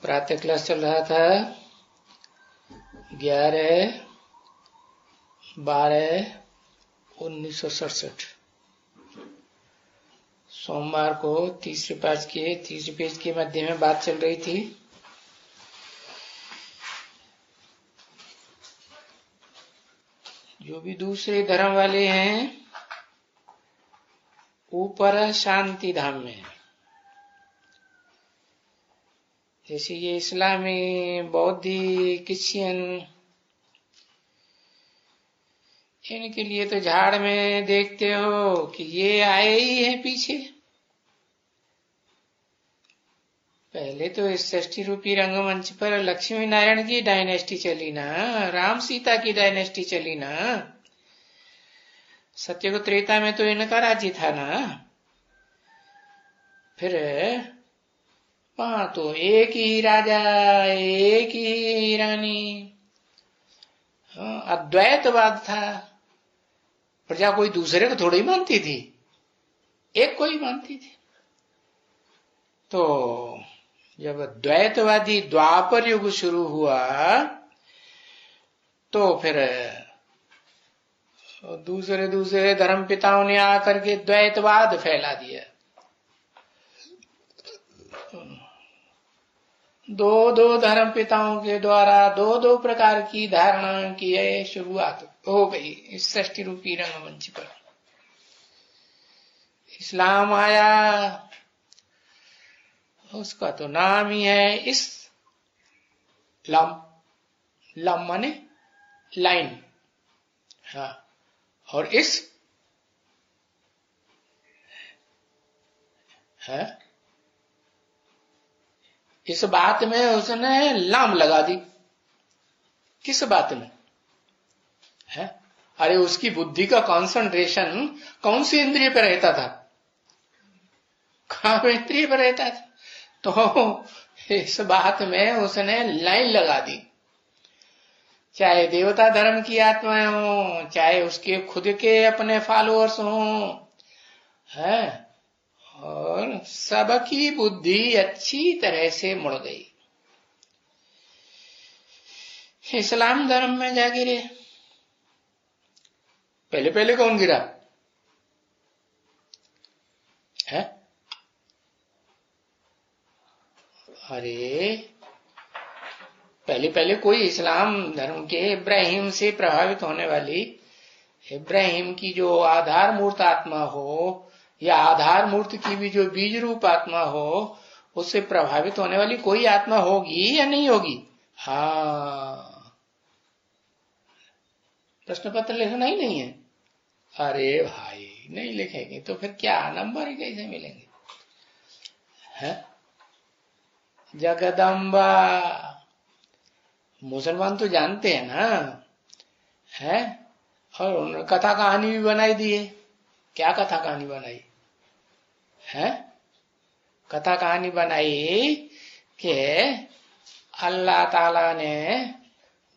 प्रातः क्लास चल रहा था 11/12/1967। सोमवार को तीसरे पेज के मध्य में बात चल रही थी। जो भी दूसरे धर्म वाले हैं ऊपर शांति धाम में, जैसे ये इस्लामी, बौद्धी, क्रिश्चियन, इनके लिए तो झाड़ में देखते हो कि ये आए ही है पीछे। पहले तो इस षष्ठी रूपी रंगमंच पर लक्ष्मी नारायण की डायनेस्टी चली ना, राम सीता की डायनेस्टी चली ना। सत्ययुग त्रेता में तो इनका राज्य था ना। फिर वहां तो एक ही राजा, एक ही रानी, अद्वैतवाद था। प्रजा कोई दूसरे को थोड़ी मानती थी, एक को ही मानती थी। तो जब द्वैतवादी द्वापर युग शुरू हुआ तो फिर दूसरे धर्म पिताओं ने आकर के द्वैतवाद फैला दिया। दो धर्म पिताओं के द्वारा दो प्रकार की धारणा की शुरुआत हो गई इस सृष्टि रूपी रंगमंच पर। इस्लाम आया, उसका तो नाम ही है इस्लाम। लम माने लाइन, हाँ, और इस है, इस बात में उसने लाम लगा दी। किस बात में है? अरे उसकी बुद्धि का कंसंट्रेशन कौन सी इंद्रिय पर रहता था? काम इंद्रिय पर रहता था। तो इस बात में उसने लाइन लगा दी। चाहे देवता धर्म की आत्माएं हो, चाहे उसके खुद के अपने फॉलोअर्स हो, है, और सबकी बुद्धि अच्छी तरह से मुड़ गई। इस्लाम धर्म में जा गिरे। पहले कौन गिरा है? अरे पहले कोई इस्लाम धर्म के इब्राहिम से प्रभावित होने वाली, इब्राहिम की जो आधार मूर्त आत्मा हो, या आधार मूर्त की भी जो बीज रूप आत्मा हो, उससे प्रभावित होने वाली कोई आत्मा होगी या नहीं होगी? हाँ, प्रश्न पत्र लिखना ही नहीं है। अरे भाई नहीं लिखेंगे तो फिर क्या नंबर ही कैसे मिलेंगे? है जगदम्बा, मुसलमान तो जानते हैं ना, है, और उन्होंने कथा कहानी भी बनाई दी है। क्या कथा कहानी बनाई है? कथा कहानी बनाई कि अल्लाह ताला ने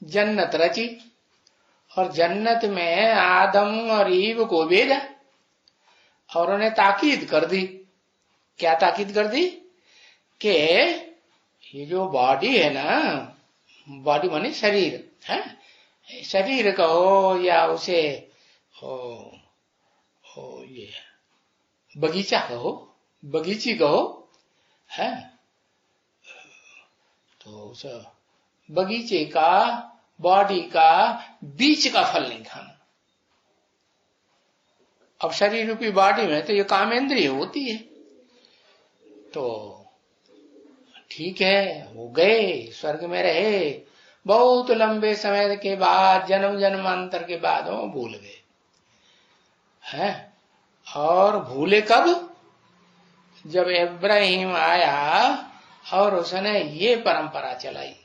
जन्नत रची और जन्नत में आदम और ईव को भेजा और उन्हें ताकीद कर दी। क्या ताकीद कर दी? कि ये जो बॉडी है ना, बॉडी माने शरीर है, शरीर कहो या उसे ये बगीचा कहो, बगीची कहो, है, तो उस बगीचे का, बॉडी का बीच का फल नहीं खाना। अब शरीर रूपी बॉडी में तो ये कामेंद्रिय होती है। तो ठीक है, हो गए, स्वर्ग में रहे, बहुत लंबे समय के बाद, जन्म जन्मांतर के बाद वो भूल गए हैं। और भूले कब? जब इब्राहिम आया और उसने ये परंपरा चलाई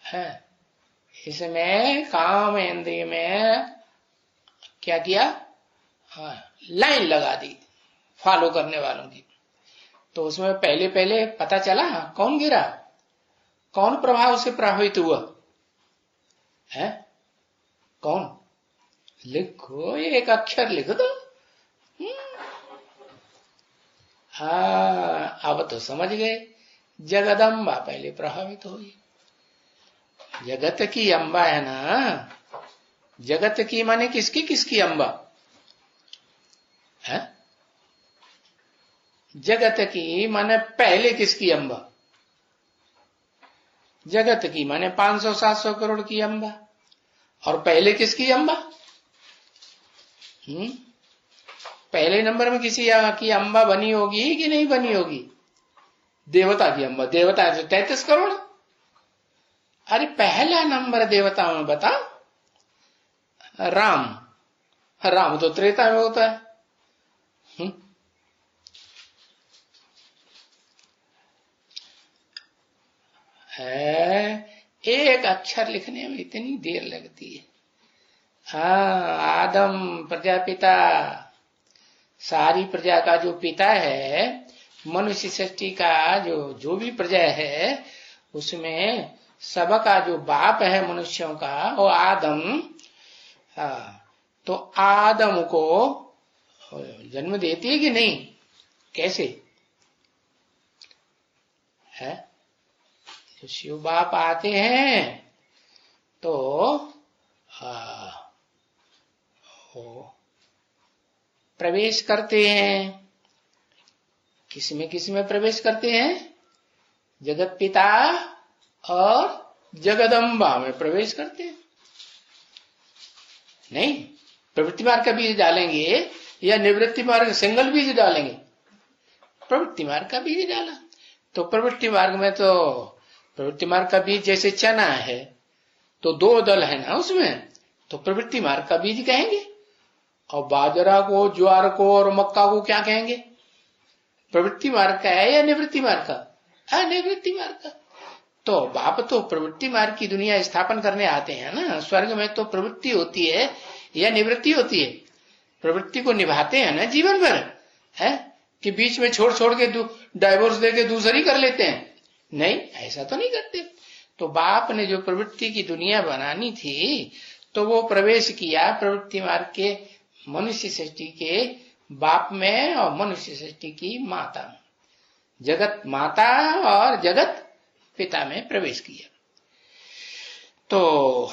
है। इसमें काम इंद्रिय में क्या किया? हाँ, लाइन लगा दी फॉलो करने वालों की। तो उसमें पहले पता चला कौन गिरा, कौन प्रभाव से प्रभावित हुआ है? कौन? लिखो, एक अक्षर लिख दो। हाँ, अब तो समझ गए जगदम्बा पहले प्रभावित हुई। जगत की अम्बा है ना, जगत की माने किसकी किसकी अम्बा है? जगत की माने पहले किसकी अम्बा? जगत की माने 500-700 करोड़ की अम्बा। और पहले किसकी अम्बा? पहले नंबर में किसी की अम्बा बनी होगी कि नहीं बनी होगी? देवता की अम्बा। देवता है 33 करोड़। अरे पहला नंबर देवताओं में बता, राम। राम तो त्रेता में होता है। एक अक्षर लिखने में इतनी देर लगती है। हाँ, आदम प्रजापिता, सारी प्रजा का जो पिता है, मनुष्य सृष्टि का जो भी प्रजा है, उसमें सबका जो बाप है मनुष्यों का, वो आदम। तो आदम को जन्म देती है कि नहीं? कैसे है? जो शिव बाप आते हैं तो वो प्रवेश करते हैं। किसमें प्रवेश करते हैं? जगत पिता और जगदम्बा में प्रवेश करते हैं। नहीं, प्रवृत्ति मार्ग का बीज डालेंगे या निवृत्ति मार्ग सिंगल बीज डालेंगे? प्रवृत्ति मार्ग का बीज डाला। तो प्रवृत्ति मार्ग में तो प्रवृत्ति मार्ग का बीज जैसे चना है तो 2 दल है ना उसमें, तो प्रवृत्ति मार्ग का बीज कहेंगे। और बाजरा को, ज्वार को और मक्का को क्या कहेंगे? प्रवृत्ति मार्ग का है या निवृत्ति मार्ग का? निवृत्ति मार्ग का। तो बाप तो प्रवृत्ति मार्ग की दुनिया स्थापन करने आते हैं ना। स्वर्ग में तो प्रवृत्ति होती है या निवृत्ति होती है? प्रवृत्ति को निभाते हैं ना जीवन भर, है कि बीच में छोड़ के डाइवोर्स देके दूसरी कर लेते हैं? नहीं, ऐसा तो नहीं करते। तो बाप ने जो प्रवृत्ति की दुनिया बनानी थी, तो वो प्रवेश किया प्रवृत्ति मार्ग के मनुष्य सृष्टि के बाप में और मनुष्य सृष्टि की माता में, जगत माता और जगत पिता में प्रवेश किया। तो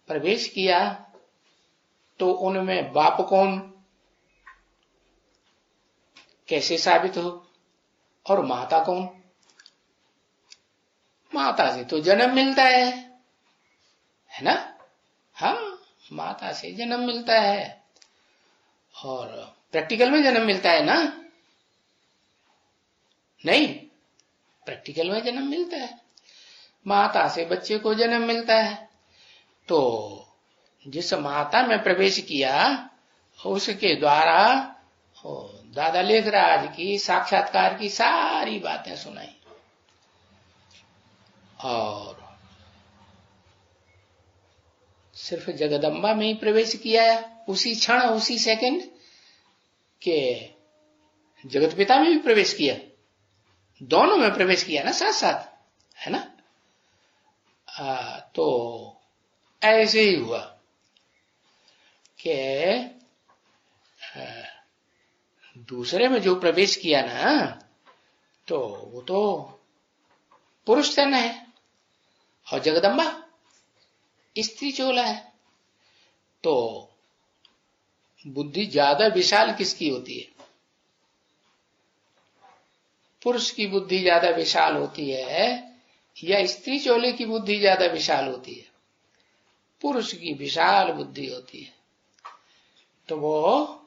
प्रवेश किया तो उनमें बाप कौन, कैसे साबित हो? और माता कौन? माता से तो जन्म मिलता है ना? हाँ, माता से जन्म मिलता है और प्रैक्टिकल में जन्म मिलता है ना? नहीं, प्रैक्टिकल में जन्म मिलता है। माता से बच्चे को जन्म मिलता है। तो जिस माता में प्रवेश किया उसके द्वारा दादा लेखराज की साक्षात्कार की सारी बातें सुनाई। और सिर्फ जगदम्बा में ही प्रवेश किया उसी क्षण, उसी सेकंड के जगत पिता में भी प्रवेश किया, दोनों में प्रवेश किया ना, साथ साथ, है ना? तो ऐसे ही हुआ कि दूसरे में जो प्रवेश किया ना, तो वो तो पुरुष तन है और जगदम्बा स्त्री चोला है। तो बुद्धि ज्यादा विशाल किसकी होती है? पुरुष की बुद्धि ज्यादा विशाल होती है या स्त्री चोले की बुद्धि ज्यादा विशाल होती है? पुरुष की विशाल बुद्धि होती है। तो वो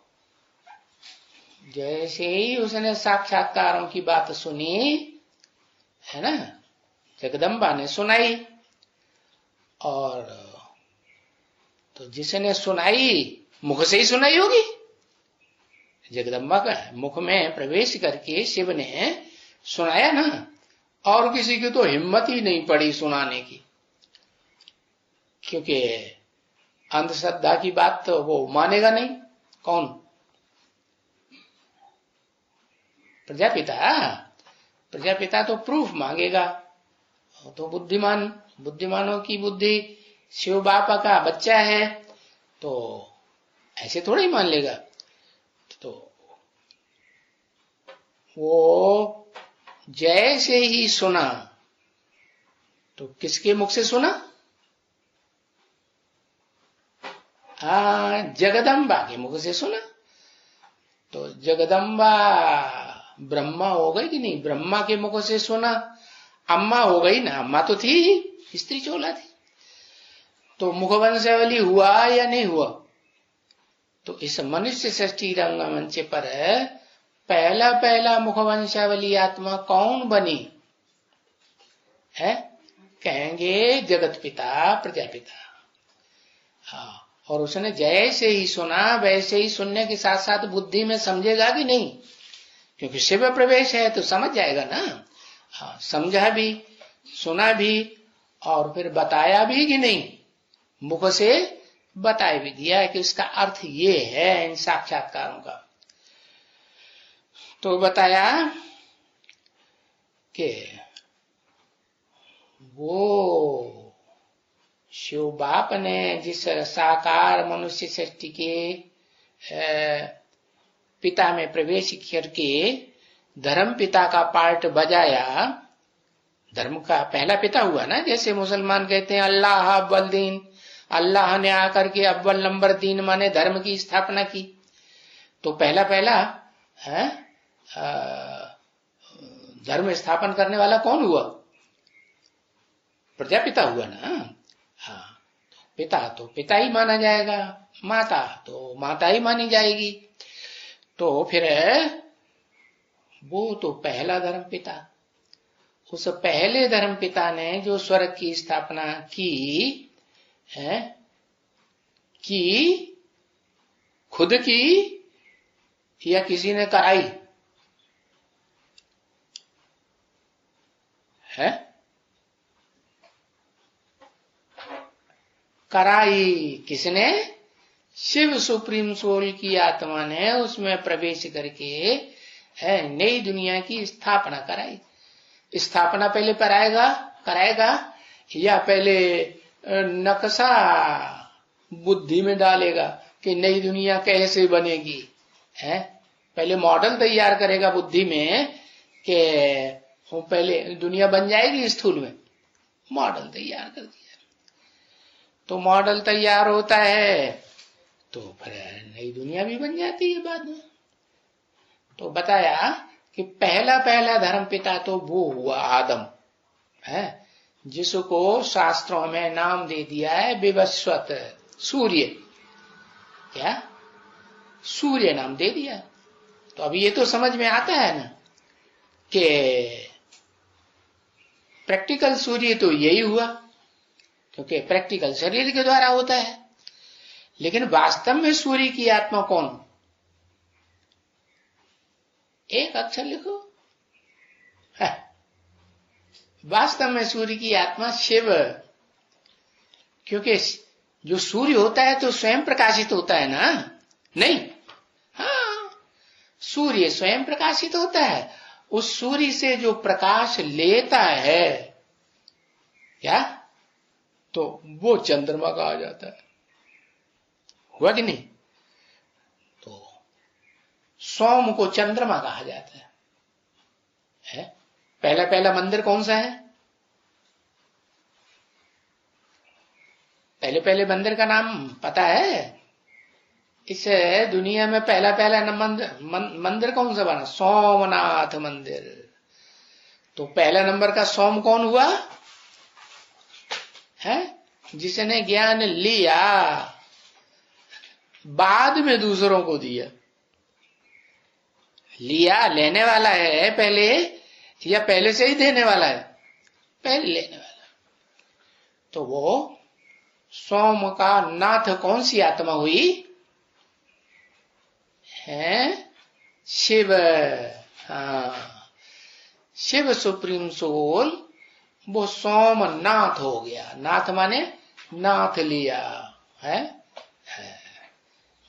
जैसे ही उसने साक्षात्कारों की बात सुनी, है ना, जगदम्बा ने सुनाई, और तो जिसने सुनाई मुख से ही सुनाई होगी। जगदम्बा का मुख में प्रवेश करके शिव ने सुनाया ना, और किसी की तो हिम्मत ही नहीं पड़ी सुनाने की, क्योंकि अंधश्रद्धा की बात तो वो मानेगा नहीं। कौन? प्रजापिता तो प्रूफ मांगेगा। तो बुद्धिमानों की बुद्धि, शिव बापा का बच्चा है तो ऐसे थोड़ा ही मान लेगा। तो वो जैसे ही सुना, तो किसके मुख से सुना? जगदम्बा के मुख से सुना। तो जगदम्बा ब्रह्मा हो गई कि नहीं? ब्रह्मा के मुख से सुना, अम्मा हो गई ना, अम्मा तो थी ही, स्त्री चोला थी। तो मुखवंशावली हुआ या नहीं हुआ? तो इस मनुष्य सृष्टि रंगमंच पर पहला पहला मुखवंशावली आत्मा कौन बनी है? कहेंगे जगत पिता प्रजापिता। हाँ, और उसने जैसे ही सुना वैसे ही सुनने के साथ साथ बुद्धि में समझेगा कि नहीं? क्योंकि शिव प्रवेश है तो समझ जाएगा ना। हाँ, समझा भी, सुना भी, और फिर बताया भी कि नहीं? मुख से बताया भी दिया है कि उसका अर्थ ये है इन साक्षात्कारों का। तो बताया कि वो शिव बाप ने जिस साकार मनुष्य सृष्टि के पिता में प्रवेश करके धर्म पिता का पार्ट बजाया, धर्म का पहला पिता हुआ ना। जैसे मुसलमान कहते हैं अल्लाह अव्वल दीन, अल्लाह ने आकर के अव्वल नंबर दीन माने धर्म की स्थापना की। तो पहला पहला है धर्म स्थापन करने वाला कौन हुआ? प्रजापिता हुआ ना। हाँ, पिता तो पिता ही माना जाएगा, माता तो माता ही मानी जाएगी। तो फिर वो तो पहला धर्म पिता, उस पहले धर्म पिता ने जो स्वर्ग की स्थापना की है, कि खुद की या किसी ने कराई है? कराई किसने? शिव सुप्रीम सोल की आत्मा ने उसमें प्रवेश करके है नई दुनिया की स्थापना कराई। स्थापना पहले कराएगा या पहले नक्शा बुद्धि में डालेगा कि नई दुनिया कैसे बनेगी है? पहले मॉडल तैयार करेगा बुद्धि में कि पहले दुनिया बन जाएगी स्थूल में। मॉडल तैयार कर दिया, तो मॉडल तैयार होता है तो फिर नई दुनिया भी बन जाती है बाद में। तो बताया कि पहला पहला धर्म पिता तो वो हुआ आदम है, जिसको शास्त्रों में नाम दे दिया है विवस्वत, सूर्य। क्या? सूर्य नाम दे दिया। तो अब ये तो समझ में आता है ना कि प्रैक्टिकल सूर्य तो यही हुआ, क्योंकि प्रैक्टिकल शरीर के द्वारा होता है। लेकिन वास्तव में सूर्य की आत्मा कौन? एक अक्षर लिखो। वास्तव में सूर्य की आत्मा शिव, क्योंकि जो सूर्य होता है तो स्वयं प्रकाशित होता है ना, नहीं? हाँ, सूर्य स्वयं प्रकाशित होता है। उस सूर्य से जो प्रकाश लेता है क्या, तो वो चंद्रमा का आ जाता है। हुआ कि नहीं? तो सोम को चंद्रमा कहा जाता है? पहला पहला मंदिर कौन सा है? पहले पहले मंदिर का नाम पता है? इस दुनिया में पहला पहला मंदिर कौन सा बना? सोमनाथ मंदिर। तो पहला नंबर का सोम कौन हुआ है? जिसने ज्ञान लिया, बाद में दूसरों को दिया। लिया लेने वाला है पहले या पहले से ही देने वाला है? पहले लेने वाला। तो वो सोम का नाथ कौन सी आत्मा हुई है? शिव। हाँ, शिव सुप्रीम सोल वो सोमनाथ हो गया। नाथ माने नाथ लिया है।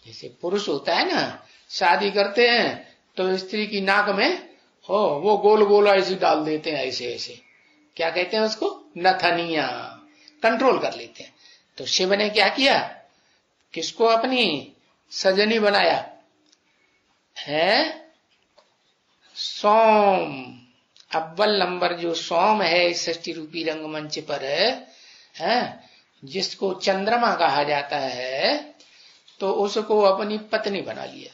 जैसे पुरुष होता है ना, शादी करते हैं तो स्त्री की नाक में वो गोल गोल ऐसे डाल देते हैं, ऐसे ऐसे, क्या कहते हैं उसको? नथनिया। कंट्रोल कर लेते हैं। तो शिव ने क्या किया? किसको अपनी सजनी बनाया है? सोम, अव्वल नंबर जो सोम है इस सृष्टि रूपी रंगमंच पर है, जिसको चंद्रमा कहा जाता है, तो उसको अपनी पत्नी बना लिया।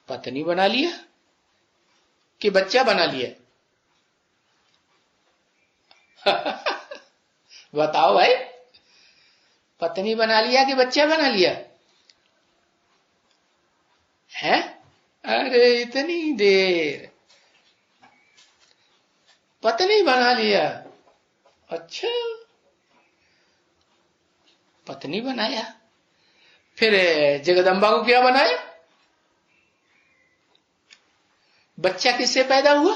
पत्नी बना लिया कि बच्चा बना लिया? बताओ भाई, पत्नी बना लिया कि बच्चा बना लिया है? अरे इतनी देर पत्नी बना लिया। अच्छा, पत्नी बनाया, फिर जगदम्बा को क्या बनाया? बच्चा किससे पैदा हुआ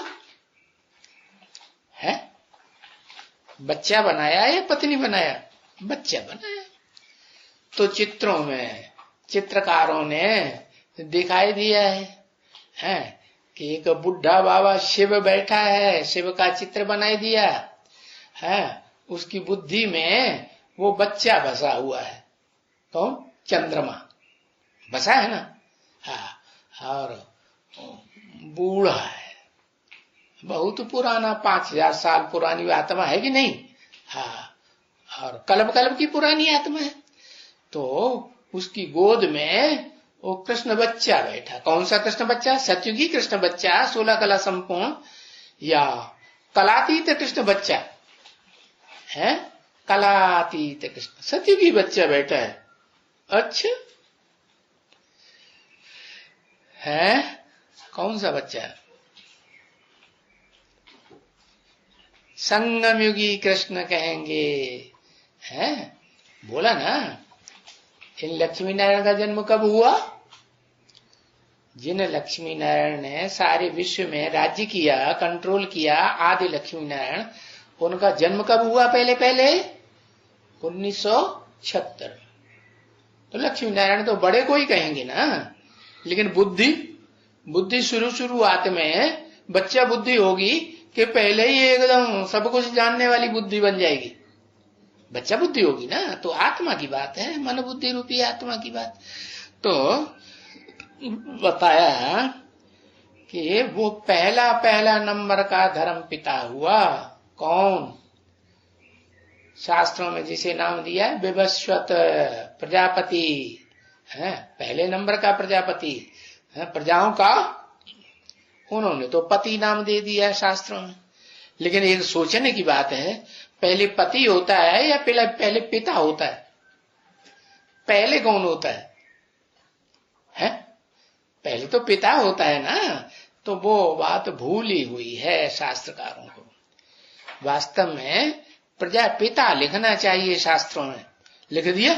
है? बच्चा बनाया या पत्नी बनाया? बच्चा बनाया। तो चित्रों में चित्रकारों ने दिखाई दिया है कि एक बुढ़ा बाबा शिव बैठा है, शिव का चित्र बनाई दिया है, उसकी बुद्धि में वो बच्चा बसा हुआ है। कौन? चंद्रमा बसा है ना। हाँ, और बूढ़ा है, बहुत पुराना, 5000 साल पुरानी आत्मा है कि नहीं? हाँ, और कल्प कल्प की पुरानी आत्मा है। तो उसकी गोद में वो कृष्ण बच्चा बैठा। कौन सा कृष्ण बच्चा? सत्युगी कृष्ण बच्चा, 16 कला संपूर्ण, या कलातीत कृष्ण बच्चा है? कलातीत कृष्ण सत्युगी बच्चा बैठा है। अच्छा है, कौन सा बच्चा? संगम युगी कृष्ण कहेंगे, है? बोला ना, इन लक्ष्मी नारायण का जन्म कब हुआ? जिन लक्ष्मी नारायण ने सारे विश्व में राज्य किया, कंट्रोल किया, आदि लक्ष्मी नारायण, उनका जन्म कब हुआ? पहले पहले 1976। तो लक्ष्मी नारायण तो बड़े को ही कहेंगे ना, लेकिन बुद्धि शुरुआत में बच्चा बुद्धि होगी कि पहले ही एकदम सब कुछ जानने वाली बुद्धि बन जाएगी? बच्चा बुद्धि होगी ना। तो आत्मा की बात है, मन बुद्धि रूपी आत्मा की बात। तो बताया कि वो पहला नंबर का धर्म पिता हुआ। कौन? शास्त्रों में जिसे नाम दिया है विवस्वत प्रजापति है, पहले नंबर का प्रजापति है, प्रजाओं का। उन्होंने तो पति नाम दे दिया है शास्त्रों में। लेकिन एक सोचने की बात है, पहले पति होता है या पहले पिता होता है? पहले कौन होता है? पहले तो पिता होता है ना। तो वो बात भूली हुई है शास्त्रकारों को। वास्तव में प्रजापिता लिखना चाहिए शास्त्रों में, लिख दिया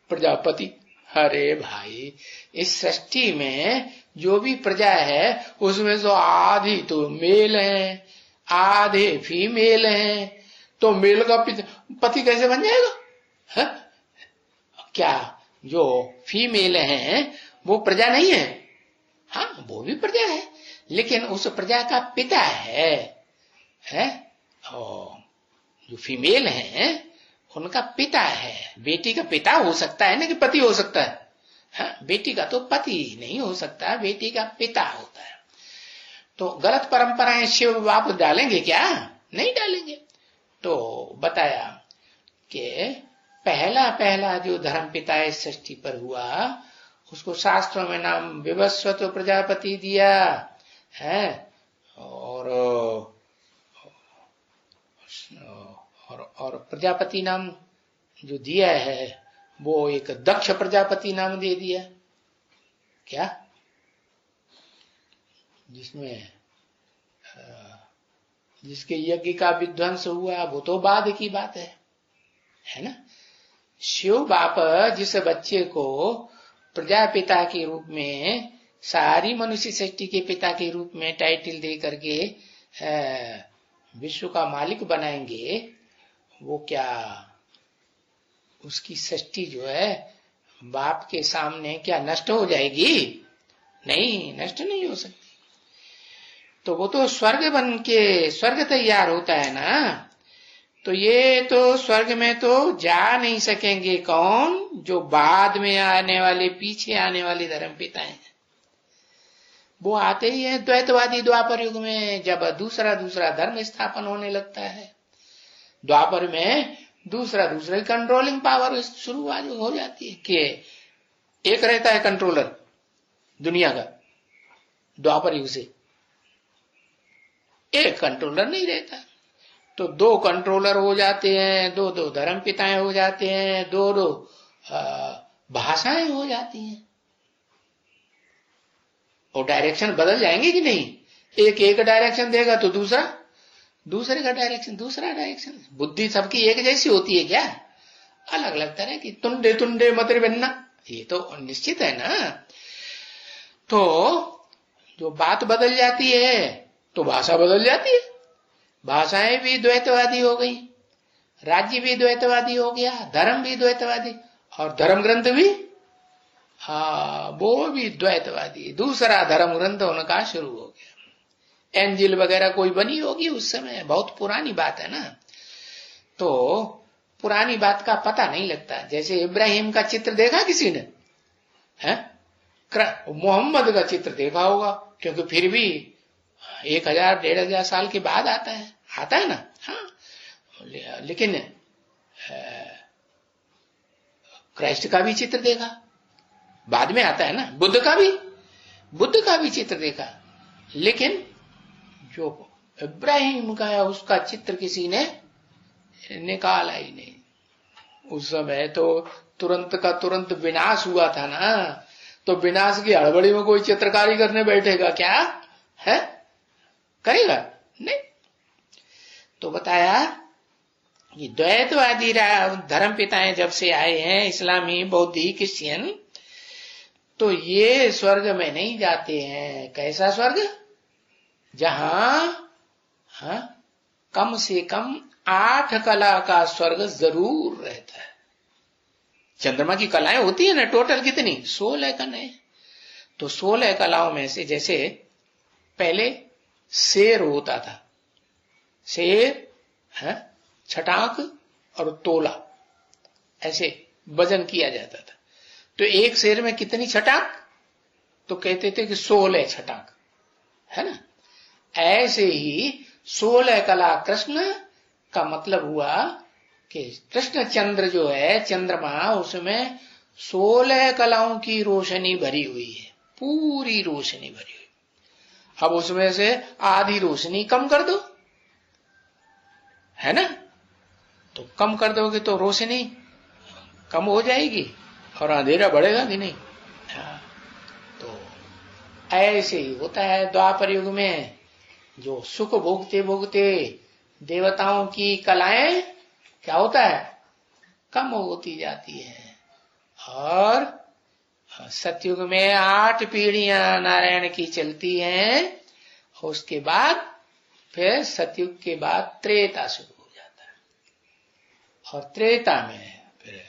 प्रजापति। अरे भाई, इस सृष्टि में जो भी प्रजा है उसमें तो आधी तो मेल है, आधे फीमेल हैं, तो मेल का पति कैसे बन जाएगा है? क्या जो फीमेल हैं वो प्रजा नहीं है? हाँ, वो भी प्रजा है, लेकिन उस प्रजा का पिता है? और जो फीमेल हैं उनका पिता है। बेटी का पिता हो सकता है ना, कि पति हो सकता है? हाँ, बेटी का तो पति नहीं हो सकता, बेटी का पिता होता है। तो गलत परंपराएं शिव बाप डालेंगे क्या? नहीं डालेंगे। तो बताया कि पहला जो धर्म पिता इस सृष्टि पर हुआ, उसको शास्त्रों में नाम विवस्वत प्रजापति दिया है। और प्रजापति नाम जो दिया है वो एक दक्ष प्रजापति नाम दे दिया। क्या? जिसके यज्ञ का विध्वंस हुआ वो तो बाद की बात है ना। शिव बाप जिस बच्चे को प्रजापिता के रूप में, सारी मनुष्य सृष्टि के पिता के रूप में टाइटल दे करके विश्व का मालिक बनाएंगे, वो क्या उसकी सृष्टि जो है बाप के सामने क्या नष्ट हो जाएगी? नहीं, नष्ट नहीं हो सकती। तो वो तो स्वर्ग बन के स्वर्ग तैयार होता है ना। तो ये तो स्वर्ग में तो जा नहीं सकेंगे। कौन? जो बाद में आने वाले, पीछे आने वाले धर्म पिता हैं। वो आते ही हैं द्वैतवादी द्वापर युग में, जब दूसरा दूसरा धर्म स्थापन होने लगता है। द्वापर में दूसरा दूसरा कंट्रोलिंग पावर शुरुआत हो जाती है कि एक रहता है कंट्रोलर दुनिया का, द्वापर युग से एक कंट्रोलर नहीं रहता, तो दो कंट्रोलर हो जाते हैं, दो दो धर्म पिताएं हो जाते हैं, दो दो भाषाएं हो जाती हैं। और डायरेक्शन बदल जाएंगे कि नहीं? एक डायरेक्शन देगा तो दूसरा दूसरे का डायरेक्शन, दूसरा डायरेक्शन। बुद्धि सबकी एक जैसी होती है क्या? अलग अलग तरह की, तुंडे तुंडे मतर बनना, ये तो निश्चित है ना। तो जो बात बदल जाती है तो भाषा बदल जाती है, भाषाएं भी द्वैतवादी हो गई, राज्य भी द्वैतवादी हो गया, धर्म भी द्वैतवादी, और धर्म ग्रंथ भी वो भी द्वैतवादी, दूसरा धर्म ग्रंथ उनका शुरू हो गया। एंजिल वगैरह कोई बनी होगी उस समय, बहुत पुरानी बात है ना, तो पुरानी बात का पता नहीं लगता। जैसे इब्राहिम का चित्र देखा किसी ने? है मोहम्मद का चित्र देखा होगा, क्योंकि फिर भी 1000-1500 साल के बाद आता है ना। हाँ, लेकिन क्राइस्ट का भी चित्र देखा, बाद में आता है ना। बुद्ध का भी चित्र देखा, लेकिन जो इब्राहिम का है उसका चित्र किसी ने निकाला ही नहीं। उस समय तो तुरंत का तुरंत विनाश हुआ था ना, तो विनाश की हड़बड़ी में कोई चित्रकारी करने बैठेगा क्या? है करेगा नहीं। तो बताया ये द्वैतवादी धर्म पिताएं जब से आए हैं, इस्लामी, बौद्धी, क्रिश्चियन, तो ये स्वर्ग में नहीं जाते हैं। कैसा स्वर्ग? जहां कम से कम 8 कला का स्वर्ग जरूर रहता है। चंद्रमा की कलाएं होती है ना, टोटल कितनी? 16 कलाएं। तो 16 कलाओं में से, जैसे पहले शेर होता था, शेर है, छटाक और तोला, ऐसे वजन किया जाता था। तो एक शेर में कितनी छटाक? तो कहते थे कि 16 छटाक, है ना। ऐसे ही 16 कला कृष्ण का मतलब हुआ कि कृष्ण चंद्र जो है, चंद्रमा, उसमें 16 कलाओं की रोशनी भरी हुई है, पूरी रोशनी भरी हुई। अब उसमें से आधी रोशनी कम कर दो, है ना, तो कम कर दोगे तो रोशनी कम हो जाएगी और अंधेरा बढ़ेगा कि नहीं। तो ऐसे ही होता है द्वापर युग में, जो सुख भोगते भोगते देवताओं की कलाएं क्या होता है? कम होती जाती है। और सतयुग में 8 पीढ़ियां नारायण की चलती हैं, उसके बाद फिर सतयुग के बाद त्रेता शुरू हो जाता है। और त्रेता में फिर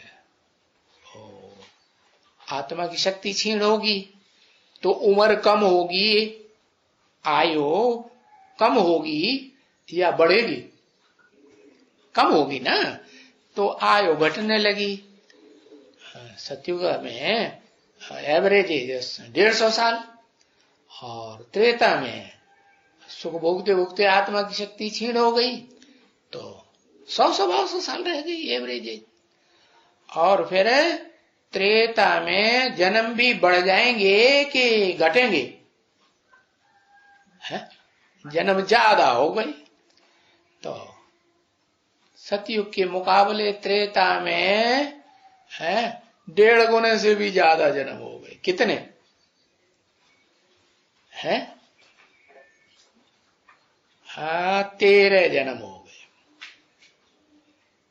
आत्मा की शक्ति क्षीण होगी, तो उम्र कम होगी, आयु कम होगी या बढ़ेगी? कम होगी ना, तो आयु घटने लगी। सतयुग में एवरेज एज 150 साल, और त्रेता में सुख भोगते भोगते आत्मा की शक्ति क्षीण हो गई, तो 100-150 साल रह गई एवरेज एज। और फिर त्रेता में जन्म भी बढ़ जाएंगे कि घटेंगे? है, जन्म ज्यादा हो गई। तो सतयुग के मुकाबले त्रेता में है 1.5 गुने से भी ज्यादा जन्म हो गए। कितने हैं? 13 जन्म हो गए।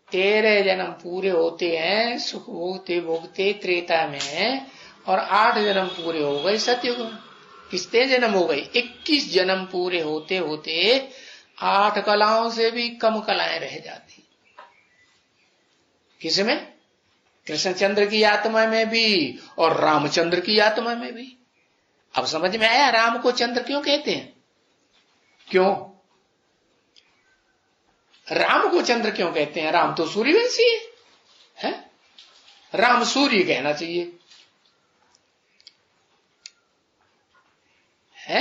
13 जन्म पूरे होते हैं सुख भोगते भोगते त्रेता में, और 8 जन्म पूरे हो गए सतयुग में। कितने जन्म हो गए? 21 जन्म पूरे होते होते 8 कलाओं से भी कम कलाएं रह जाती। किसमें? कृष्णचंद्र की आत्मा में भी और रामचंद्र की आत्मा में भी। अब समझ में आया राम को चंद्र क्यों कहते हैं? क्यों राम को चंद्र क्यों कहते हैं? राम तो सूर्यवंशी है, राम सूर्य कहना चाहिए, है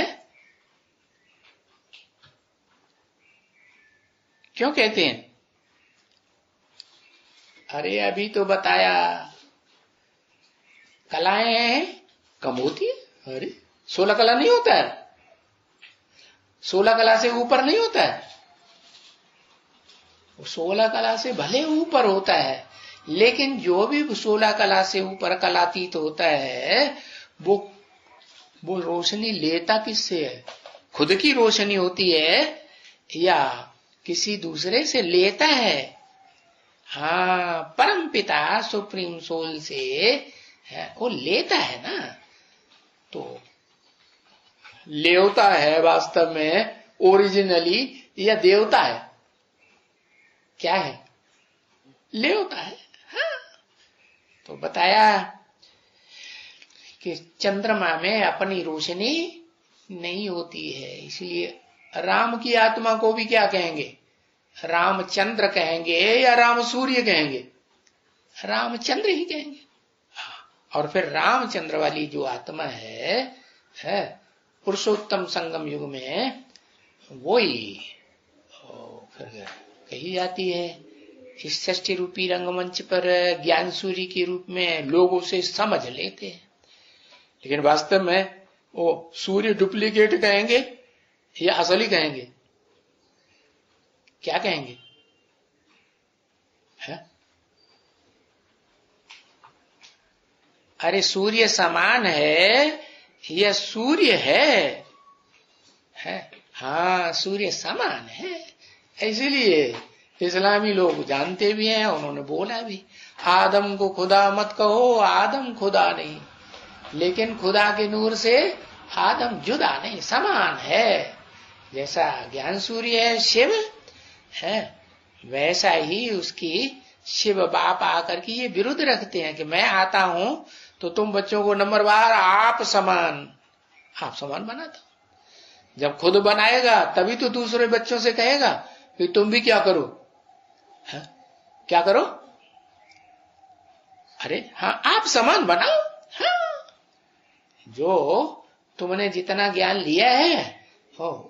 क्यों कहते हैं? अरे अभी तो बताया, कलाएं हैं, कम होती है। अरे 16 कला नहीं होता है, 16 कला से ऊपर नहीं होता है। 16 कला से भले ऊपर होता है, लेकिन जो भी 16 कला से ऊपर कलातीत होता है, वो रोशनी लेता किससे है? खुद की रोशनी होती है या किसी दूसरे से लेता है? हाँ, परम पिता सुप्रीम सोल से है, वो लेता है ना। तो लेवता है वास्तव में ओरिजिनली या देवता है? क्या है? लेवता है। हाँ, तो बताया कि चंद्रमा में अपनी रोशनी नहीं होती है, इसलिए राम की आत्मा को भी क्या कहेंगे? रामचंद्र कहेंगे या राम सूर्य कहेंगे? रामचंद्र ही कहेंगे। और फिर रामचंद्र वाली जो आत्मा है पुरुषोत्तम संगम युग में वो ही फिर कही जाती है। इस षष्ठी रूपी रंगमंच पर ज्ञान सूर्य के रूप में लोग उसे समझ लेते हैं, लेकिन वास्तव में वो सूर्य डुप्लीकेट कहेंगे या असली कहेंगे? क्या कहेंगे? है? अरे सूर्य समान है या सूर्य है? हाँ, सूर्य समान है। इसीलिए इस्लामी लोग जानते भी हैं, उन्होंने बोला भी, आदम को खुदा मत कहो, आदम खुदा नहीं, लेकिन खुदा के नूर से आदम जुदा नहीं, समान है। जैसा ज्ञान सूर्य है शिव है, वैसा ही उसकी शिव बाप आकर के ये विरुद्ध रखते हैं कि मैं आता हूं तो तुम बच्चों को नंबरवार आप समान बनाता। जब खुद बनाएगा तभी तो दूसरे बच्चों से कहेगा कि तुम भी क्या करो, है? क्या करो? अरे हाँ, आप समान बनाओ। हाँ, जो तुमने जितना ज्ञान लिया है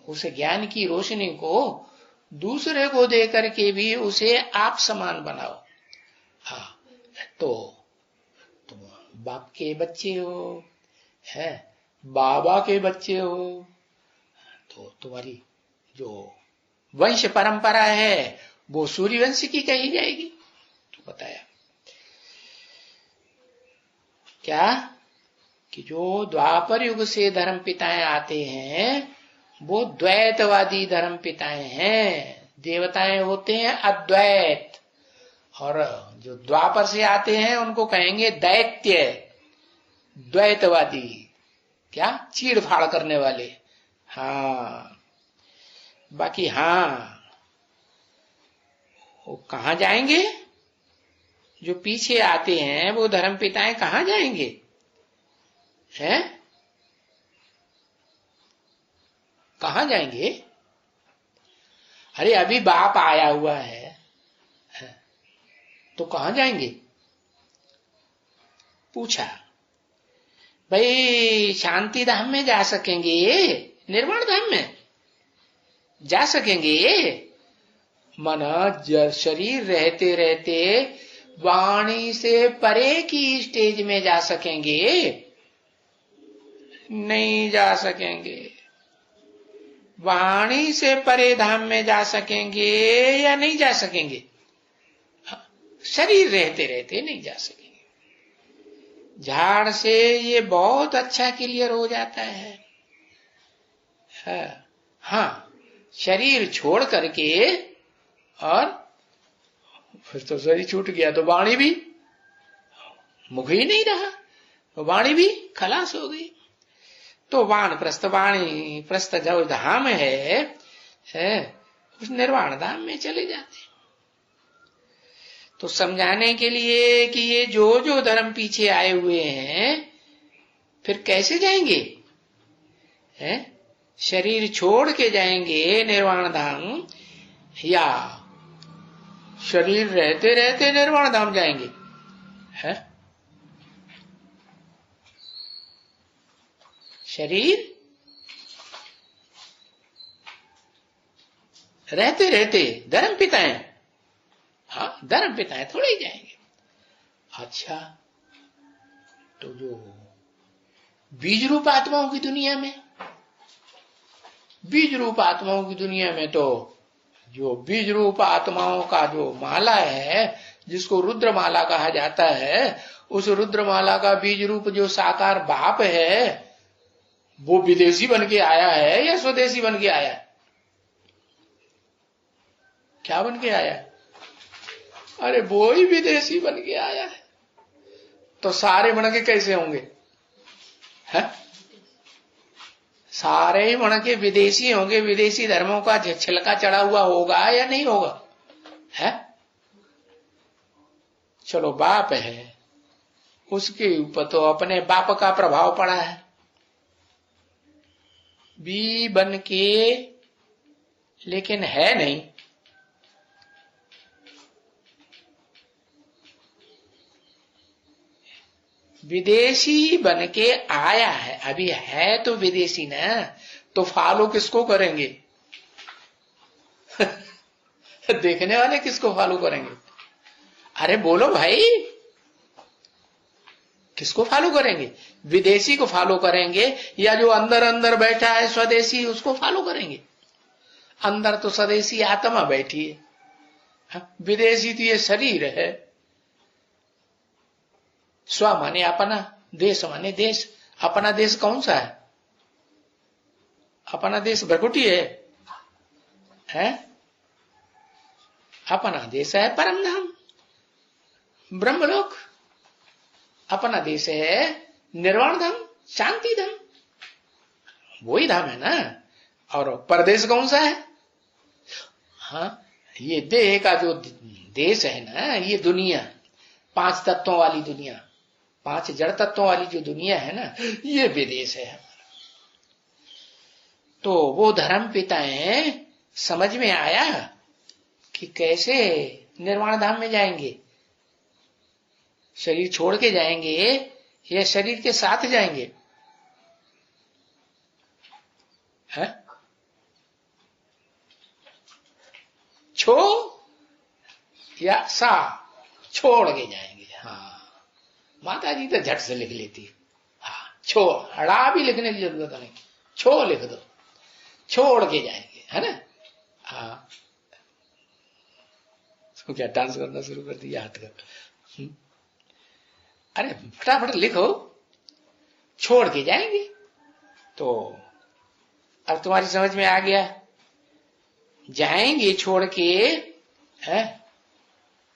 उस ज्ञान की रोशनी को दूसरे को दे करके भी उसे आप समान बनाओ। हाँ, तो तुम बाप के बच्चे हो, है बाबा के बच्चे हो, तो तुम्हारी जो वंश परंपरा है वो सूर्यवंश की कही जाएगी। तो बताया क्या कि जो द्वापर युग से धर्म पिताएं आते हैं वो द्वैतवादी धर्म पिताएं हैं। देवताएं होते हैं अद्वैत, और जो द्वापर से आते हैं उनको कहेंगे दैत्य, द्वैतवादी, क्या चीड़ फाड़ करने वाले। हाँ, बाकी हाँ, वो कहां जाएंगे? जो पीछे आते हैं वो धर्म पिताएं कहां जाएंगे? हैं? कहां जाएंगे? अरे अभी बाप आया हुआ है, तो कहां जाएंगे? पूछा भाई, शांति धाम में जा सकेंगे, निर्वाण धाम में जा सकेंगे? मन शरीर रहते रहते वाणी से परे की स्टेज में जा सकेंगे? नहीं जा सकेंगे। वाणी से परे धाम में जा सकेंगे या नहीं जा सकेंगे? शरीर रहते रहते नहीं जा सकेंगे। झाड़ से ये बहुत अच्छा क्लियर हो जाता है। हाँ, शरीर छोड़ करके, और फिर तो शरीर छूट गया तो वाणी भी मुख ही नहीं रहा, तो वाणी भी खलास हो गई। तो वाण प्रस्थ वाणी प्रस्थ जो धाम है उस निर्वाण धाम में चले जाते। तो समझाने के लिए कि ये जो जो धर्म पीछे आए हुए हैं फिर कैसे जाएंगे? शरीर छोड़ के जाएंगे निर्वाण धाम या शरीर रहते रहते निर्वाण धाम जाएंगे? शरीर रहते रहते धर्म पिताएं, हाँ धर्म पिताएं थोड़े ही जाएंगे। अच्छा, तो जो बीज रूप आत्माओं की दुनिया में, बीज रूप आत्माओं की दुनिया में तो जो बीज रूप आत्माओं का जो माला है, जिसको रुद्र माला कहा जाता है, उस रुद्र माला का बीज रूप जो साकार बाप है, वो विदेशी बन के आया है या स्वदेशी बन के आया है? क्या बन के आया है? अरे वो ही विदेशी बन के आया है। तो सारे बन के कैसे होंगे? है? सारे ही बन के विदेशी होंगे, विदेशी धर्मों का छिलका चढ़ा हुआ होगा या नहीं होगा? है? चलो बाप है, उसके ऊपर तो अपने बाप का प्रभाव पड़ा है, बी बन के, लेकिन है नहीं। विदेशी बन के आया है, अभी है तो विदेशी ना, तो फॉलो किसको करेंगे? देखने वाले किसको फॉलो करेंगे? अरे बोलो भाई, किसको फॉलो करेंगे? विदेशी को फॉलो करेंगे या जो अंदर अंदर बैठा है स्वदेशी, उसको फॉलो करेंगे? अंदर तो स्वदेशी आत्मा बैठी है, विदेशी तो ये शरीर है। स्व माने अपना, देश माने देश। अपना देश कौन सा है? अपना देश भ्रकुटी है? अपना देश है परम धाम, ब्रह्मलोक। अपना देश है निर्वाण धाम, शांति धाम, वही धाम है ना। और परदेश कौन सा है? हाँ, ये देह का जो देश है ना, ये दुनिया, 5 तत्वों वाली दुनिया, 5 जड़ तत्वों वाली जो दुनिया है ना, ये विदेश है हमारा। तो वो धर्म पिताएं समझ में आया कि कैसे निर्वाण धाम में जाएंगे, शरीर छोड़ के जाएंगे या शरीर के साथ जाएंगे? है? छो या सा, छोड़ के जाएंगे। हाँ, माता जी तो झट से लिख लेती। हाँ, छो, हड़ा भी लिखने की जरूरत नहीं, छो लिख दो, छोड़ के जाएंगे, है ना। हाँ, उसको क्या डांस करना शुरू कर दिया हाथ का। अरे फटाफट लिखो, छोड़ के जाएंगे। तो अब तुम्हारी समझ में आ गया, जाएंगे छोड़ के, है?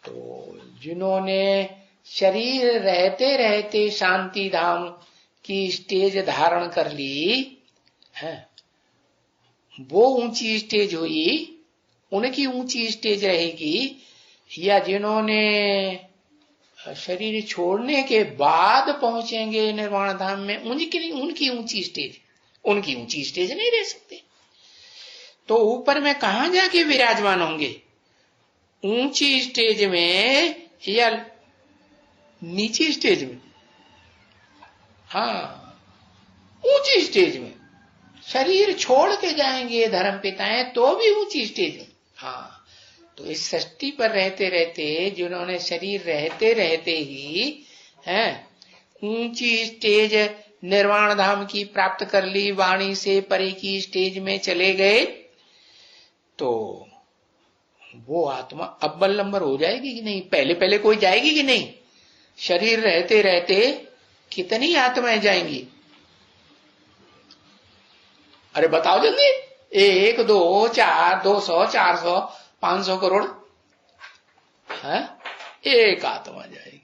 तो जिन्होंने शरीर रहते रहते शांति धाम की स्टेज धारण कर ली है, वो ऊंची स्टेज हुई, उनकी ऊंची स्टेज रहेगी। या जिन्होंने शरीर छोड़ने के बाद पहुंचेंगे निर्वाण धाम में, उनकी ऊंची स्टेज, उनकी ऊंची स्टेज नहीं रह सकते। तो ऊपर में कहां जाके विराजमान होंगे? ऊंची स्टेज में या नीची स्टेज में? हाँ, ऊंची स्टेज में। शरीर छोड़ के जाएंगे धर्म पिताएं तो भी ऊंची स्टेज में। हाँ, तो इस सृष्टि पर रहते रहते जिन्होंने शरीर रहते रहते ही है ऊंची स्टेज निर्वाण धाम की प्राप्त कर ली, वाणी से परे की स्टेज में चले गए, तो वो आत्मा अव्वल नंबर हो जाएगी कि नहीं? पहले पहले कोई जाएगी कि नहीं? शरीर रहते रहते कितनी आत्माएं जाएंगी? अरे बताओ जल्दी। 1, 2, 4, 200, 400, 500 करोड़ है, एक आत्मा जाएगी।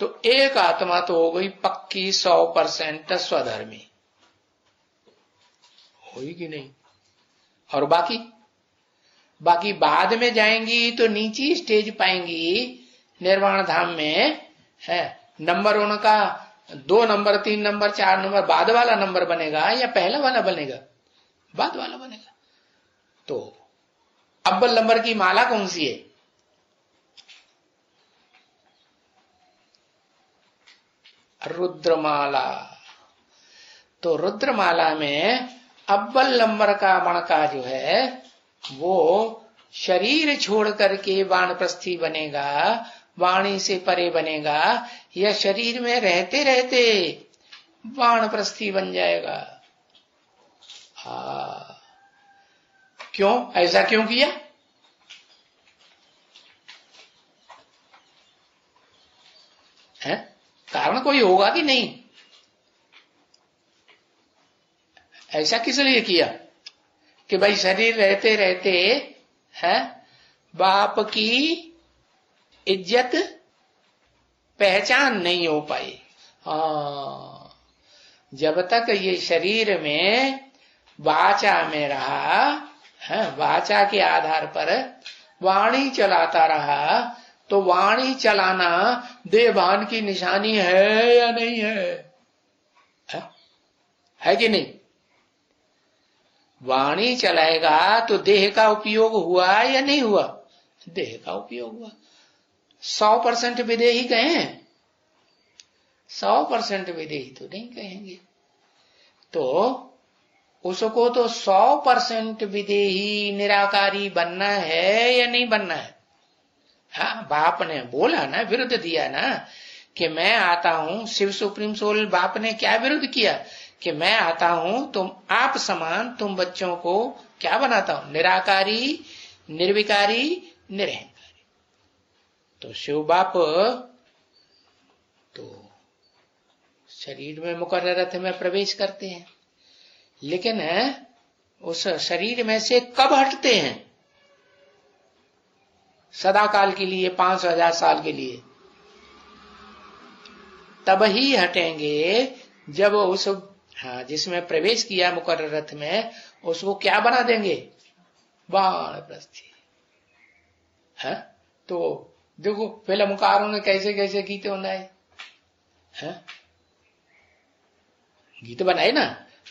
तो एक आत्मा तो हो गई पक्की 100% स्वधर्मी, होगी कि नहीं? और बाकी बाद में जाएंगी तो नीची स्टेज पाएंगी निर्वाण धाम में, है नंबर उनका 2 नंबर, 3 नंबर, 4 नंबर बाद वाला नंबर बनेगा या पहला वाला बनेगा? बाद वाला बनेगा। तो अव्वल नंबर की माला कौन सी है? रुद्रमाला। तो रुद्रमाला में अव्वल नंबर का मणका जो है वो शरीर छोड़ करके वानप्रस्थी बनेगा, वाणी से परे बनेगा, या शरीर में रहते रहते वानप्रस्थी बन जाएगा? क्यों? ऐसा क्यों किया? है? कारण कोई होगा कि नहीं? ऐसा किस लिए किया कि भाई शरीर रहते रहते है बाप की इज्जत पहचान नहीं हो पाई। जब तक ये शरीर में वाचा में रहा है, वाचा के आधार पर वाणी चलाता रहा, तो वाणी चलाना देहभान की निशानी है या नहीं है कि नहीं? वाणी चलाएगा तो देह का उपयोग हुआ या नहीं हुआ? देह का उपयोग हुआ। 100% विदेही कहें? 100% विदेही तो नहीं कहेंगे। तो उसको तो 100% विदेही निराकारी बनना है या नहीं बनना है? हाँ, बाप ने बोला ना, विरुद्ध दिया ना कि मैं आता हूं। शिव सुप्रीम सोल बाप ने क्या विरुद्ध किया कि मैं आता हूं, तुम आप समान, तुम बच्चों को क्या बनाता हूं? निराकारी, निर्विकारी, निरहंकारी। तो शिव बाप तो शरीर में मुकर्रर रथ में प्रवेश करते हैं, लेकिन उस शरीर में से कब हटते हैं? सदा काल के लिए, 5,000 साल के लिए। तब ही हटेंगे जब उस जिसमें प्रवेश किया मुकर्रर रथ में, उसको क्या बना देंगे? वानप्रस्थी। है? तो देखो फिल्मकारों ने कैसे कैसे गीत बनाए, गीत बनाए ना,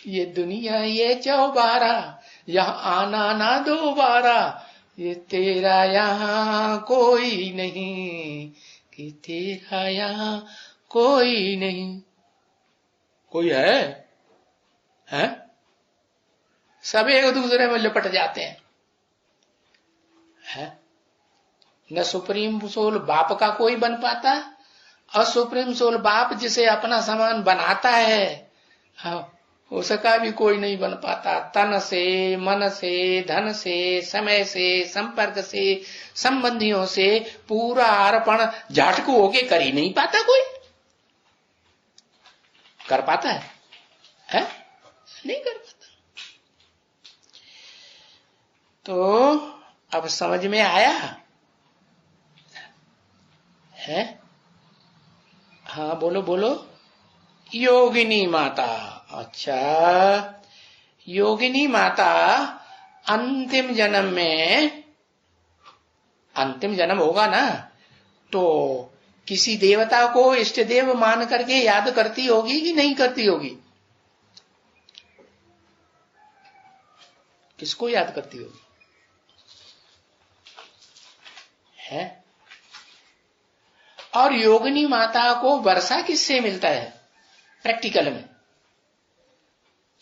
ये दुनिया ये चौबारा, यहाँ आना ना दोबारा, ये तेरा यहाँ कोई नहीं, कि तेरा यहाँ कोई नहीं। कोई है? सब एक दूसरे में लिपट जाते हैं। न सुप्रीम सोल बाप का कोई बन पाता, और सुप्रीम सोल बाप जिसे अपना समान बनाता है, उसका भी कोई नहीं बन पाता। तन से, मन से, धन से, समय से, संपर्क से, संबंधियों से पूरा अर्पण झटकू होके कर ही नहीं पाता। कोई कर पाता है? नहीं कर पाता। तो अब समझ में आया है? हाँ, बोलो बोलो। योगिनी माता। अच्छा, योगिनी माता अंतिम जन्म में, अंतिम जन्म होगा ना, तो किसी देवता को इष्ट देव मान करके याद करती होगी कि नहीं करती होगी? किसको याद करती होगी? है? और योगिनी माता को वर्षा किससे मिलता है प्रैक्टिकल में?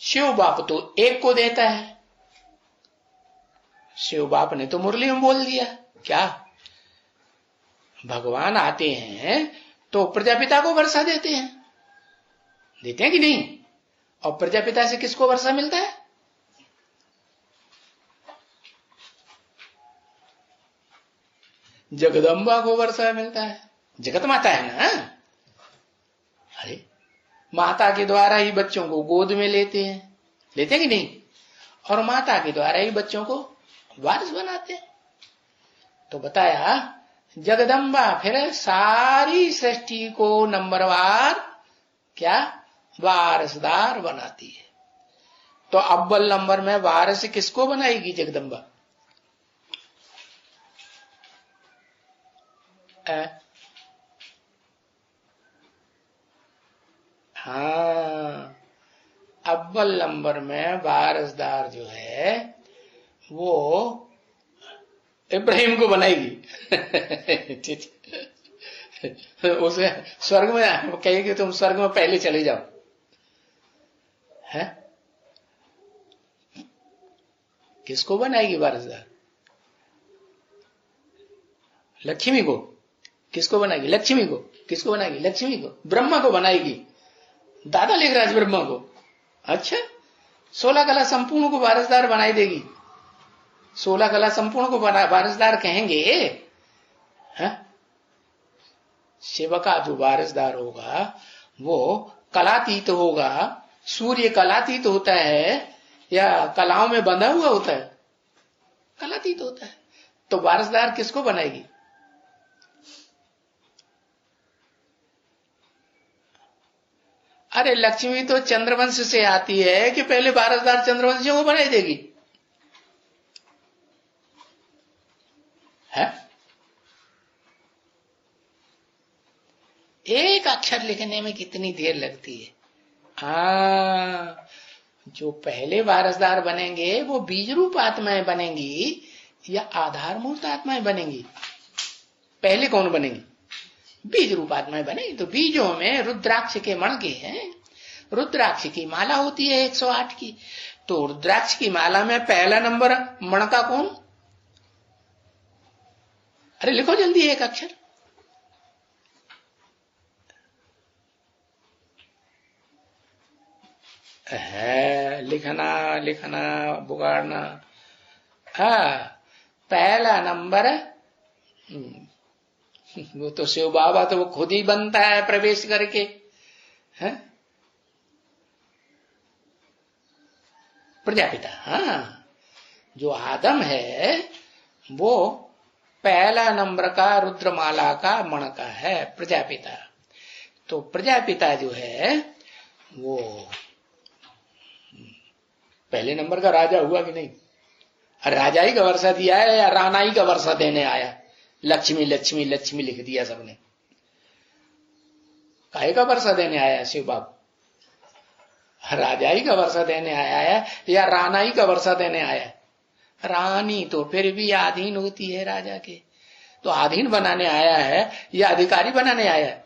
शिव बाप तो एक को देता है। शिव बाप ने तो मुरली में बोल दिया, क्या भगवान आते हैं तो प्रजापिता को वर्षा देते हैं, देते हैं कि नहीं? और प्रजापिता से किसको वर्षा मिलता है? जगदम्बा को वर्षा मिलता है। जगत माता है ना। अरे माता के द्वारा ही बच्चों को गोद में लेते हैं, लेते हैं कि नहीं? और माता के द्वारा ही बच्चों को वारिस बनाते हैं। तो बताया जगदम्बा फिर सारी सृष्टि को नंबरवार क्या वारसदार बनाती है। तो अव्वल नंबर में वारिस किसको बनाएगी जगदम्बा? हाँ, अव्वल नंबर में वारसदार जो है वो इब्राहिम को बनाएगी। उसे स्वर्ग में कहेगी तुम स्वर्ग में पहले चले जाओ। है? किसको बनाएगी वारसदार? लक्ष्मी को। किसको बनाएगी? लक्ष्मी को। किसको बनाएगी? लक्ष्मी को। ब्रह्मा को बनाएगी। दादा लिख रहा है ब्रह्मा को। अच्छा, 16 कला संपूर्ण को वारसदार बनाई देगी। 16 कला संपूर्ण को वारसदार कहेंगे। शिव का जो वारसदार होगा वो कलातीत होगा। सूर्य कलातीत होता है या कलाओं में बंधा हुआ होता है? कलातीत होता है। तो वारसदार किसको बनाएगी? अरे लक्ष्मी तो चंद्रवंश से आती है कि पहले वारसदार चंद्रवंशियों को बनाई देगी? है? एक अक्षर लिखने में कितनी देर लगती है। जो पहले वारसदार बनेंगे वो बीज रूप आत्माएं बनेंगी या आधार मूर्त आत्माएं बनेंगी? पहले कौन बनेंगी? बीज रूप आत्माएं बनेगी। तो बीजों में रुद्राक्ष के मणके हैं। रुद्राक्ष की माला होती है 108 की। तो रुद्राक्ष की माला में पहला नंबर मणका कौन? अरे लिखो जल्दी एक अक्षर। है लिखना लिखना बुगाड़ना। पहला नंबर वो तो शिव बाबा तो वो खुद ही बनता है प्रवेश करके। है प्रजापिता। जो आदम है वो पहला नंबर का रुद्रमाला का मणका है प्रजापिता। तो प्रजापिता जो है वो पहले नंबर का राजा हुआ कि नहीं? राजाई का वर्षा दिया है या रानाई का वर्षा देने आया? लक्ष्मी लक्ष्मी लक्ष्मी लिख दिया सबने। काहे का वर्षा देने आया शिव बाबू? राजाई का वर्षा देने आया है या रानाई का वर्षा देने आया? रानी तो फिर भी अधीन होती है राजा के। तो अधीन बनाने आया है या अधिकारी बनाने आया है?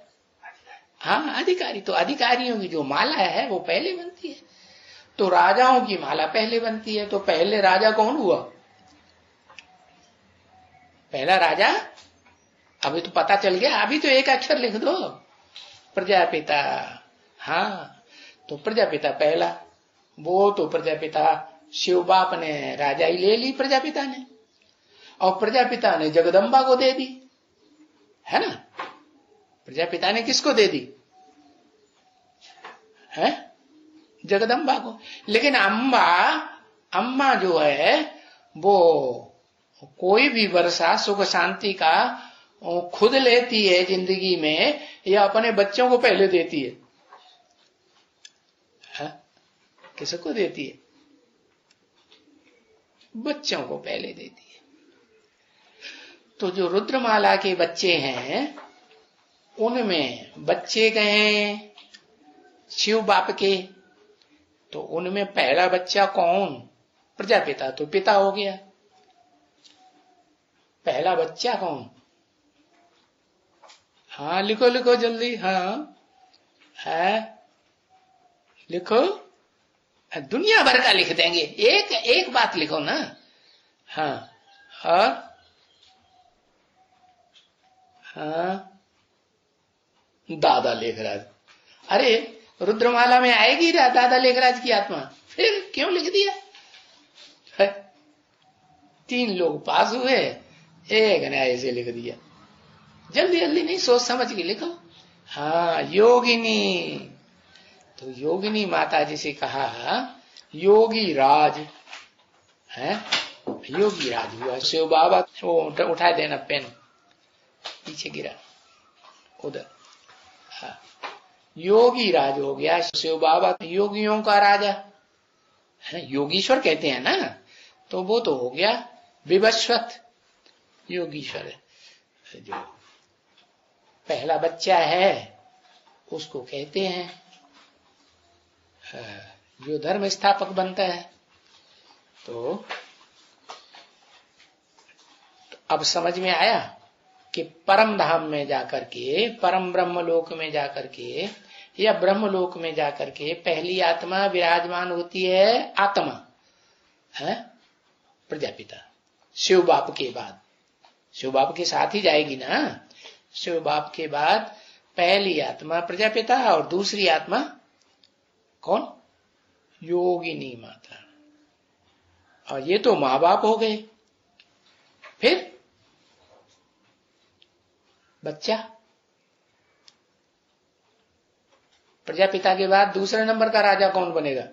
हाँ अधिकारी। तो अधिकारियों की जो माला है वो पहले बनती है। तो राजाओं की माला पहले बनती है। तो पहले राजा कौन हुआ? पहला राजा अभी तो पता चल गया। अभी तो एक अक्षर लिख दो प्रजापिता। तो प्रजापिता पहला। वो तो प्रजापिता शिव बाप ने राजा ही ले ली प्रजापिता ने, और प्रजापिता ने जगदम्बा को दे दी, है ना। प्रजापिता ने किसको दे दी? है जगदम्बा को। लेकिन अम्मा जो है वो कोई भी वर्षा सुख शांति का खुद लेती है जिंदगी में या अपने बच्चों को पहले देती है? किसको देती है? बच्चों को पहले देती है। तो जो रुद्रमाला के बच्चे हैं उनमें बच्चे गए शिव बाप के, तो उनमें पहला बच्चा कौन? प्रजापिता। तो पिता हो गया। पहला बच्चा कौन? लिखो लिखो जल्दी। है लिखो। दुनिया भर का लिख देंगे, एक एक बात लिखो ना। और दादा लेखराज। अरे रुद्रमाला में आएगी दादा लेखराज की आत्मा, फिर क्यों लिख दिया? 3 लोग पास हुए, एक ने ऐसे लिख दिया। जल्दी जल्दी नहीं, सोच समझ के लिखो। योगिनी। तो योगिनी माता जी से कहा योगी राज है। योगी राज हुआ शिव बाबा। वो उठा देना पेन, पीछे गिरा उधर। योगी राज हो गया शिव बाबा। योगियों का राजा है, योगीश्वर कहते हैं ना। तो वो तो हो गया विवस्वत योगीश्वर। जो पहला बच्चा है उसको कहते हैं जो धर्म स्थापक बनता है। तो अब समझ में आया कि परम धाम में जाकर के, परम ब्रह्म लोक में जाकर के या ब्रह्म लोक में जाकर के पहली आत्मा विराजमान होती है आत्मा है। प्रजापिता। शिव बाप के बाद, शिव बाप के साथ ही जाएगी ना। शिव बाप के बाद पहली आत्मा प्रजापिता और दूसरी आत्मा कौन? योगिनी माता। और ये तो माँ बाप हो गए। फिर बच्चा, प्रजापिता के बाद दूसरे नंबर का राजा कौन बनेगा?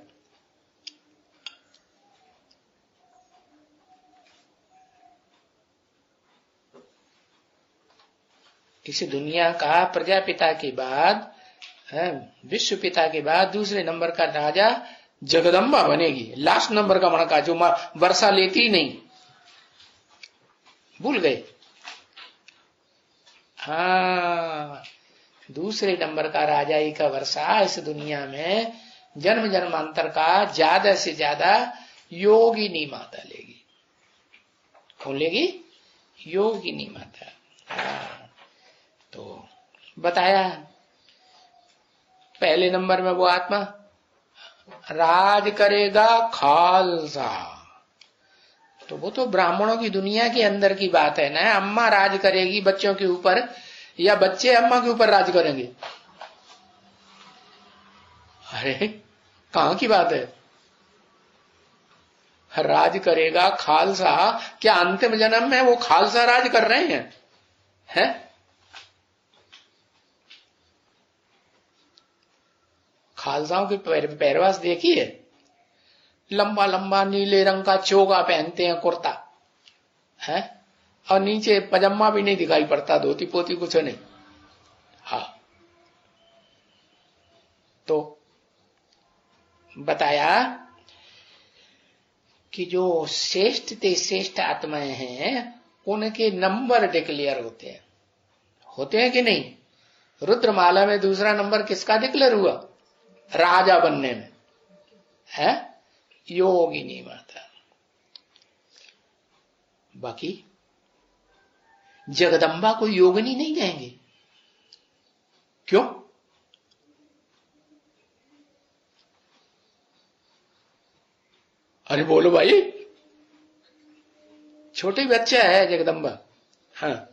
इस दुनिया का प्रजापिता के बाद, विश्व पिता के बाद दूसरे नंबर का राजा जगदम्बा बनेगी। लास्ट नंबर का मणका, जो वर्षा लेती ही नहीं। भूल गए? हाँ, दूसरे नंबर का राजा ही का वर्षा इस दुनिया में जन्म जन्मांतर का ज्यादा से ज्यादा योगिनी माता लेगी। कौन लेगी? योगिनी माता। हाँ, तो बताया पहले नंबर में वो आत्मा राज करेगा खालसा। तो वो तो ब्राह्मणों की दुनिया के अंदर की बात है ना। अम्मा राज करेगी बच्चों के ऊपर या बच्चे अम्मा के ऊपर राज करेंगे? अरे कहां की बात है? राज करेगा खालसा। क्या अंतिम जन्म में वो खालसा राज कर रहे हैं? हैं? खालसाओं की पहरवास देखी है? लंबा लंबा नीले रंग का चोगा पहनते हैं, कुर्ता है, और नीचे पजामा भी नहीं दिखाई पड़ता, धोती पोती कुछ नहीं। हाँ, तो बताया कि जो श्रेष्ठ ते श्रेष्ठ आत्माएं हैं उनके नंबर डिक्लेयर होते हैं कि नहीं? रुद्रमाला में दूसरा नंबर किसका डिक्लेयर हुआ? राजा बनने में है योगिनी माता। बाकी जगदम्बा को योगिनी नहीं कहेंगे। क्यों? अरे बोलो भाई, छोटे बच्चा है जगदम्बा। हाँ,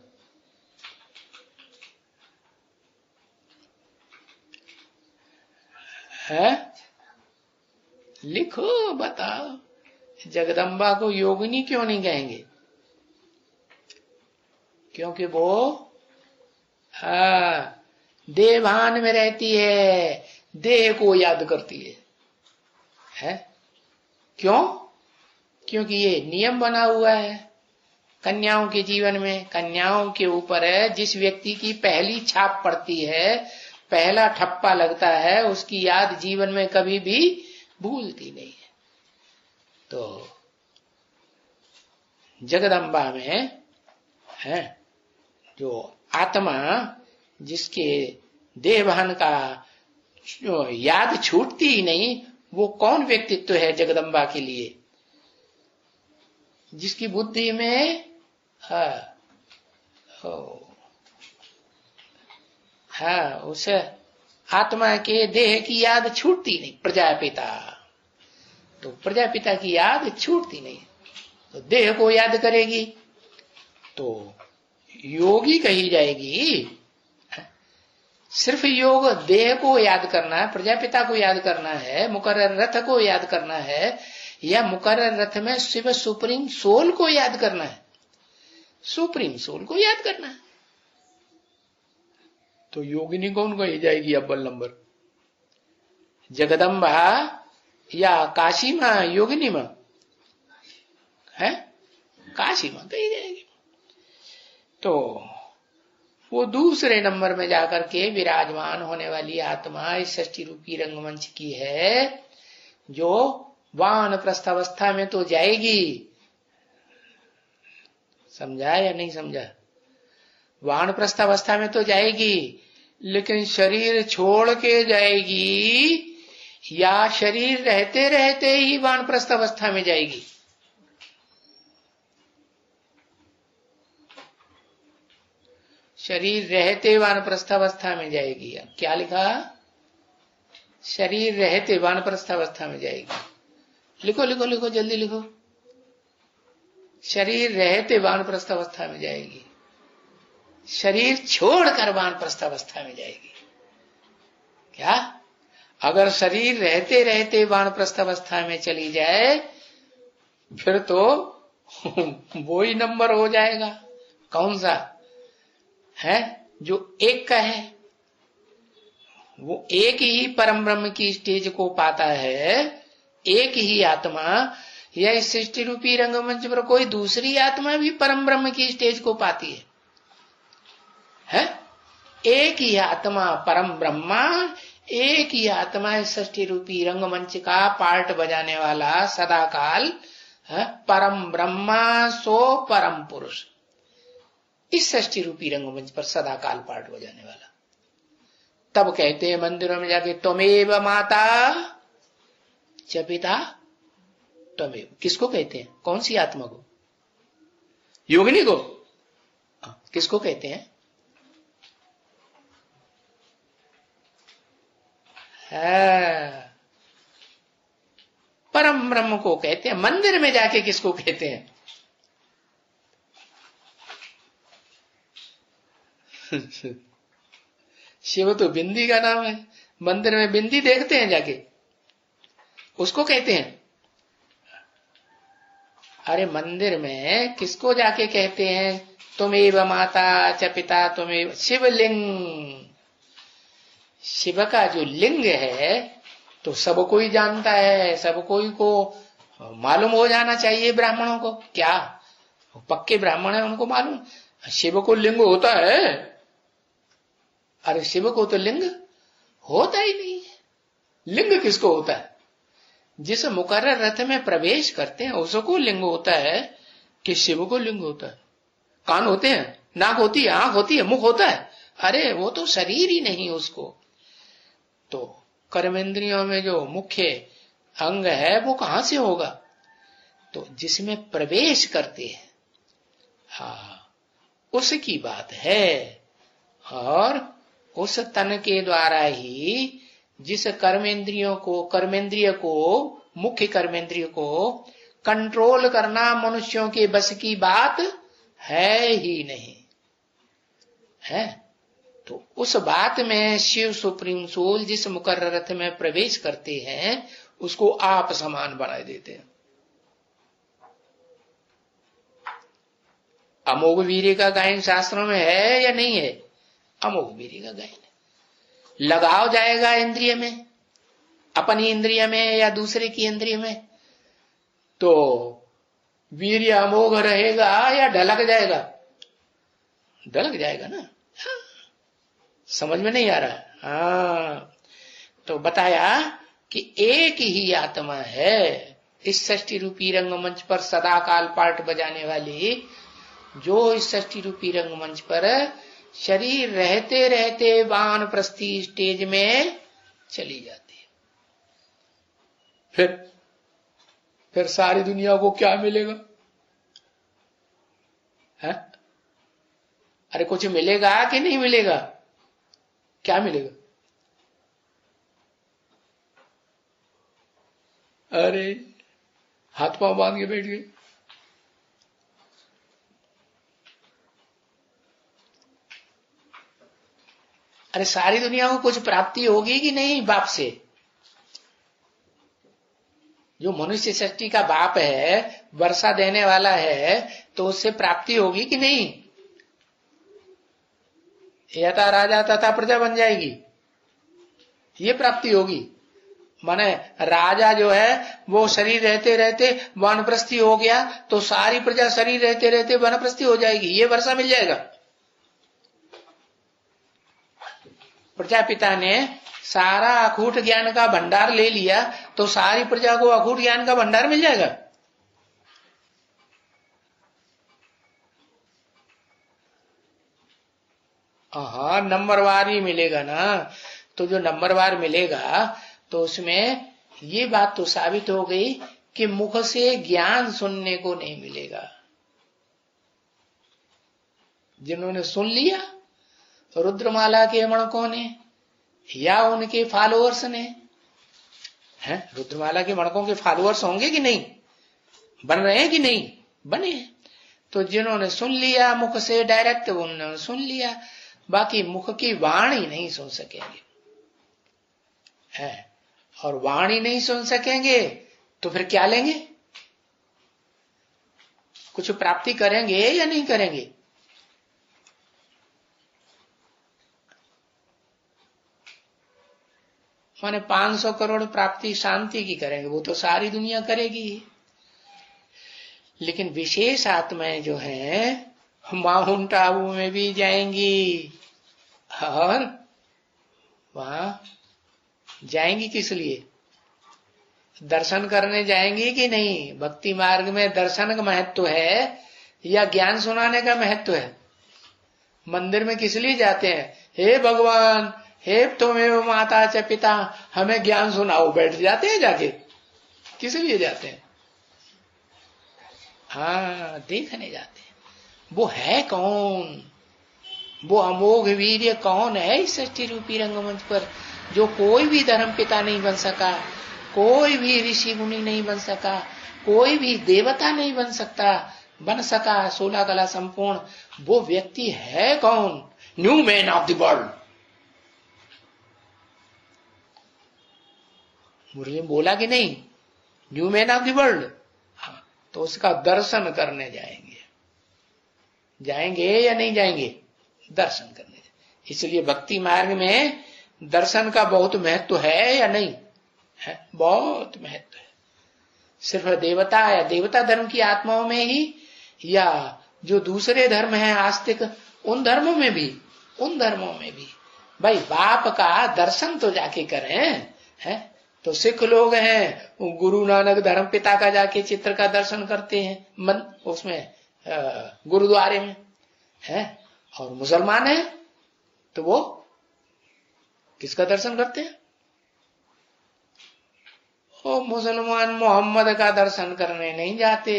है? लिखो, बताओ, जगदम्बा को योगिनी क्यों नहीं कहेंगे? क्योंकि वो देवान में रहती है, देह को याद करती है? क्यों? क्योंकि ये नियम बना हुआ है कन्याओं के जीवन में। कन्याओं के ऊपर है जिस व्यक्ति की पहली छाप पड़ती है, पहला ठप्पा लगता है, उसकी याद जीवन में कभी भी भूलती नहीं है। तो जगदम्बा में है जो आत्मा जिसके देहभान का याद छूटती ही नहीं, वो कौन व्यक्तित्व है जगदम्बा के लिए? जिसकी बुद्धि में उस आत्मा के देह की याद छूटती नहीं। प्रजापिता, तो प्रजापिता की याद छूटती नहीं, तो देह को याद करेगी, तो योगी कही जाएगी। सिर्फ योग देह को याद करना है, प्रजापिता को याद करना है, मुकर्रर रथ को याद करना है, या मुकर्रर रथ में शिव सुप्रीम सोल को याद करना है? सुप्रीम सोल को याद करना है। तो योगिनी कौन कही जाएगी अव्वल नंबर? जगदम्बा या काशी मां? योगिनी मां है? काशी मां कही जाएगी। तो वो दूसरे नंबर में जाकर के विराजमान होने वाली आत्मा इस षष्ठी रूपी रंगमंच की है, जो वानप्रस्थावस्था में तो जाएगी। समझा या नहीं समझा? वानप्रस्थावस्था में तो जाएगी, लेकिन शरीर छोड़ के जाएगी या शरीर रहते रहते ही वानप्रस्थावस्था में जाएगी? शरीर रहते वानप्रस्थावस्था में जाएगी। क्या लिखा? शरीर रहते वानप्रस्थावस्था में जाएगी। लिखो लिखो लिखो, जल्दी लिखो। शरीर रहते वानप्रस्थ अवस्था में जाएगी, शरीर छोड़कर वानप्रस्थ अवस्था में जाएगी। क्या? अगर शरीर रहते रहते वानप्रस्थ अवस्था में चली जाए फिर तो वो ही नंबर हो जाएगा। कौन सा है? जो एक का है, वो एक ही परम ब्रह्म की स्टेज को पाता है, एक ही आत्मा। या इस सृष्टि रूपी रंगमंच पर कोई दूसरी आत्मा भी परम ब्रह्म की स्टेज को पाती है? एक ही आत्मा परम ब्रह्मा, एक ही आत्मा इस सृष्टि रूपी रंगमंच का पार्ट बजाने वाला सदा काल परम ब्रह्मा सो परम पुरुष, इस सृष्टि रूपी रंगमंच पर सदा काल पार्ट बजाने वाला। तब कहते हैं मंदिरों में जाके त्वमेव माता च पिता त्वमेव। किसको कहते हैं? कौन सी आत्मा को? योगिनी को? किसको कहते हैं? परम ब्रह्म को कहते हैं। मंदिर में जाके किसको कहते हैं? शिव तो बिंदी का नाम है, मंदिर में बिंदी देखते हैं जाके, उसको कहते हैं। अरे मंदिर में किसको जाके कहते हैं? तुमेव माता च पिता तुमेव। शिवलिंग, शिव का जो लिंग है तो सब कोई जानता है, सब कोई को मालूम हो जाना चाहिए ब्राह्मणों को। क्या पक्के ब्राह्मण है उनको मालूम शिव को लिंग होता है? अरे शिव को तो लिंग होता ही नहीं है। लिंग किसको होता है? जिस मुकर्रर रथ में प्रवेश करते हैं उसको लिंग होता है कि शिव को लिंग होता है? कान होते हैं, नाक होती है, आंख होती है, मुख होता है। अरे वो तो शरीर ही नहीं उसको। तो कर्मेंद्रियों में जो मुख्य अंग है वो कहां से होगा? तो जिसमें प्रवेश करते हैं, हाँ, उसकी बात है। और उस तन के द्वारा ही जिस कर्मेंद्रिय को मुख्य कर्मेंद्रिय को कंट्रोल करना मनुष्यों के बस की बात है ही नहीं है। तो उस बात में शिव सुप्रीम सोल जिस मुकर्रर रथ में प्रवेश करते हैं उसको आप समान बना देते हैं। अमोघ वीर्य का गायन शास्त्रों में है या नहीं है? अमोघ वीर्य का गायन लगाव जाएगा इंद्रिय में, अपनी इंद्रिय में या दूसरे की इंद्रिय में, तो वीर्य अमोघ रहेगा या ढलक जाएगा? ढलक जाएगा ना। हाँ। समझ में नहीं आ रहा? हाँ। तो बताया कि एक ही आत्मा है इस षष्टि रूपी रंगमंच पर सदा काल पार्ट बजाने वाली, जो इस षष्टि रूपी रंगमंच पर शरीर रहते रहते वानप्रस्थी स्टेज में चली जाती है। फिर सारी दुनिया को क्या मिलेगा? है? अरे कुछ मिलेगा कि नहीं मिलेगा? क्या मिलेगा? अरे हाथ पांव बांध के बैठ गए। अरे सारी दुनिया को कुछ प्राप्ति होगी कि नहीं बाप से? जो मनुष्य सृष्टि का बाप है, वर्षा देने वाला है, तो उससे प्राप्ति होगी कि नहीं? यथा राजा तथा प्रजा बन जाएगी, ये प्राप्ति होगी। माने राजा जो है वो शरीर रहते रहते वानप्रस्थी हो गया तो सारी प्रजा शरीर रहते रहते वानप्रस्थी हो जाएगी, ये वर्षा मिल जाएगा। प्रजापिता ने सारा अखूट ज्ञान का भंडार ले लिया तो सारी प्रजा को अखूट ज्ञान का भंडार मिल जाएगा। हाँ, नंबरवार ही मिलेगा ना। तो जो नंबरवार मिलेगा तो उसमें ये बात तो साबित हो गई कि मुख से ज्ञान सुनने को नहीं मिलेगा। जिन्होंने सुन लिया रुद्रमाला के मणकों ने या उनके फॉलोअर्स ने, हैं? रुद्रमाला के मणकों के फॉलोअर्स होंगे कि नहीं? बन रहे हैं कि नहीं? बने हैं। तो जिन्होंने सुन लिया मुख से डायरेक्ट, उन्होंने सुन लिया, बाकी मुख की वाणी नहीं सुन सकेंगे है। और वाणी नहीं सुन सकेंगे तो फिर क्या लेंगे? कुछ प्राप्ति करेंगे या नहीं करेंगे? माने 500 करोड़ प्राप्ति शांति की करेंगे, वो तो सारी दुनिया करेगी। लेकिन विशेष आत्माएं जो हैं माउंट आबू में भी जाएंगी, और वहां जाएंगी किस लिए? दर्शन करने जाएंगी कि नहीं? भक्ति मार्ग में दर्शन का महत्व है या ज्ञान सुनाने का महत्व है? मंदिर में किस लिए जाते हैं? हे भगवान, हे तुमेव माता च पिता, हमें ज्ञान सुनाओ, बैठ जाते हैं जाके। किस लिए जाते हैं? हाँ, देखने जाते हैं। वो है कौन? वो अमोघ वीर्य कौन है इस सृष्टि रूपी रंगमंच पर, जो कोई भी धर्म पिता नहीं बन सका, कोई भी ऋषि मुनि नहीं बन सका, कोई भी देवता नहीं बन सका 16 कला संपूर्ण। वो व्यक्ति है कौन? New man of the world. Murli बोला कि नहीं? New man of the world. हाँ, तो उसका दर्शन करने जाएंगे या नहीं जाएंगे? दर्शन करने। इसलिए भक्ति मार्ग में दर्शन का बहुत महत्व है या नहीं है? बहुत महत्व है। सिर्फ देवता या देवता धर्म की आत्माओं में ही, या जो दूसरे धर्म हैं आस्तिक, उन धर्मों में भी भाई बाप का दर्शन तो जाके करें है। तो सिख लोग हैं, गुरु नानक धर्म पिता का जाके चित्र का दर्शन करते हैं मन उसमें गुरुद्वारे में है। और मुसलमान है तो वो किसका दर्शन करते हैं? वो मुसलमान मोहम्मद का दर्शन करने नहीं जाते,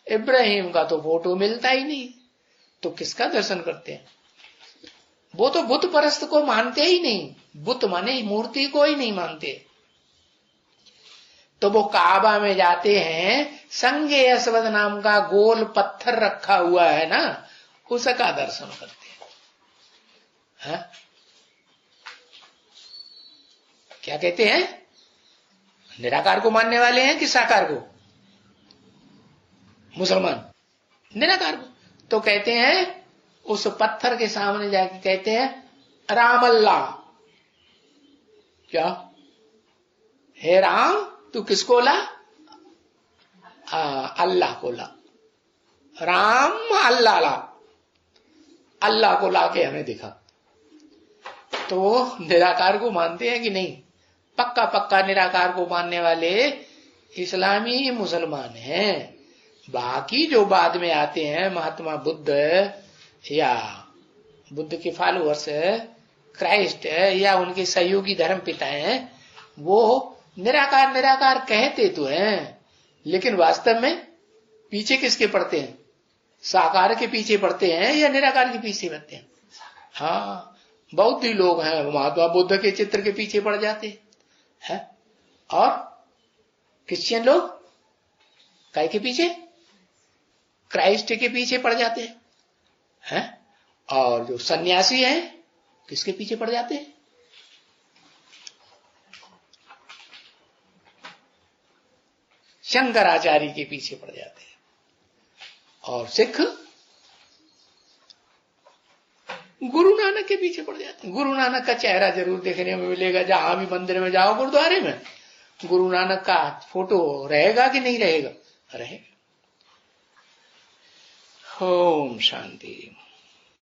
इब्राहिम का तो फोटो मिलता ही नहीं, तो किसका दर्शन करते हैं? वो तो बुत परस्त को मानते ही नहीं, बुत माने मूर्ति को ही नहीं मानते। तो वो काबा में जाते हैं, संगे अस्वद नाम का गोल पत्थर रखा हुआ है ना, उसका दर्शन करते हैं। है? क्या कहते हैं? निराकार को मानने वाले हैं कि साकार को? मुसलमान निराकार को। तो कहते हैं उस पत्थर के सामने जाके कहते हैं राम अल्लाह। क्या? हे राम, तू किसको ला? अल्लाह को ला। राम अल्लाह ला, अल्लाह को ला के हमें दिखा। तो निराकार को मानते हैं कि नहीं? पक्का निराकार को मानने वाले इस्लामी मुसलमान हैं। बाकी जो बाद में आते हैं महात्मा बुद्ध या बुद्ध के फॉलोअर्स, क्राइस्ट या उनके सहयोगी धर्म पिता हैं, वो निराकार कहते तो हैं, लेकिन वास्तव में पीछे किसके पड़ते हैं? साकार के पीछे पड़ते हैं या निराकार के पीछे पड़ते हैं? हाँ, बौद्धी लोग हैं, महात्मा बुद्ध के चित्र के पीछे पड़ जाते हैं। और क्रिश्चियन लोग काय के पीछे? क्राइस्ट के पीछे पड़ जाते हैं। और जो सन्यासी हैं किसके पीछे पड़ जाते हैं? शंकराचार्य के पीछे पड़ जाते हैं। और सिख गुरु नानक के पीछे पड़ जाते हैं। गुरु नानक का चेहरा जरूर देखने में मिलेगा, जहां भी मंदिर में जाओ गुरुद्वारे में गुरु नानक का फोटो रहेगा कि नहीं रहेगा? रहेगा। ओम शांति।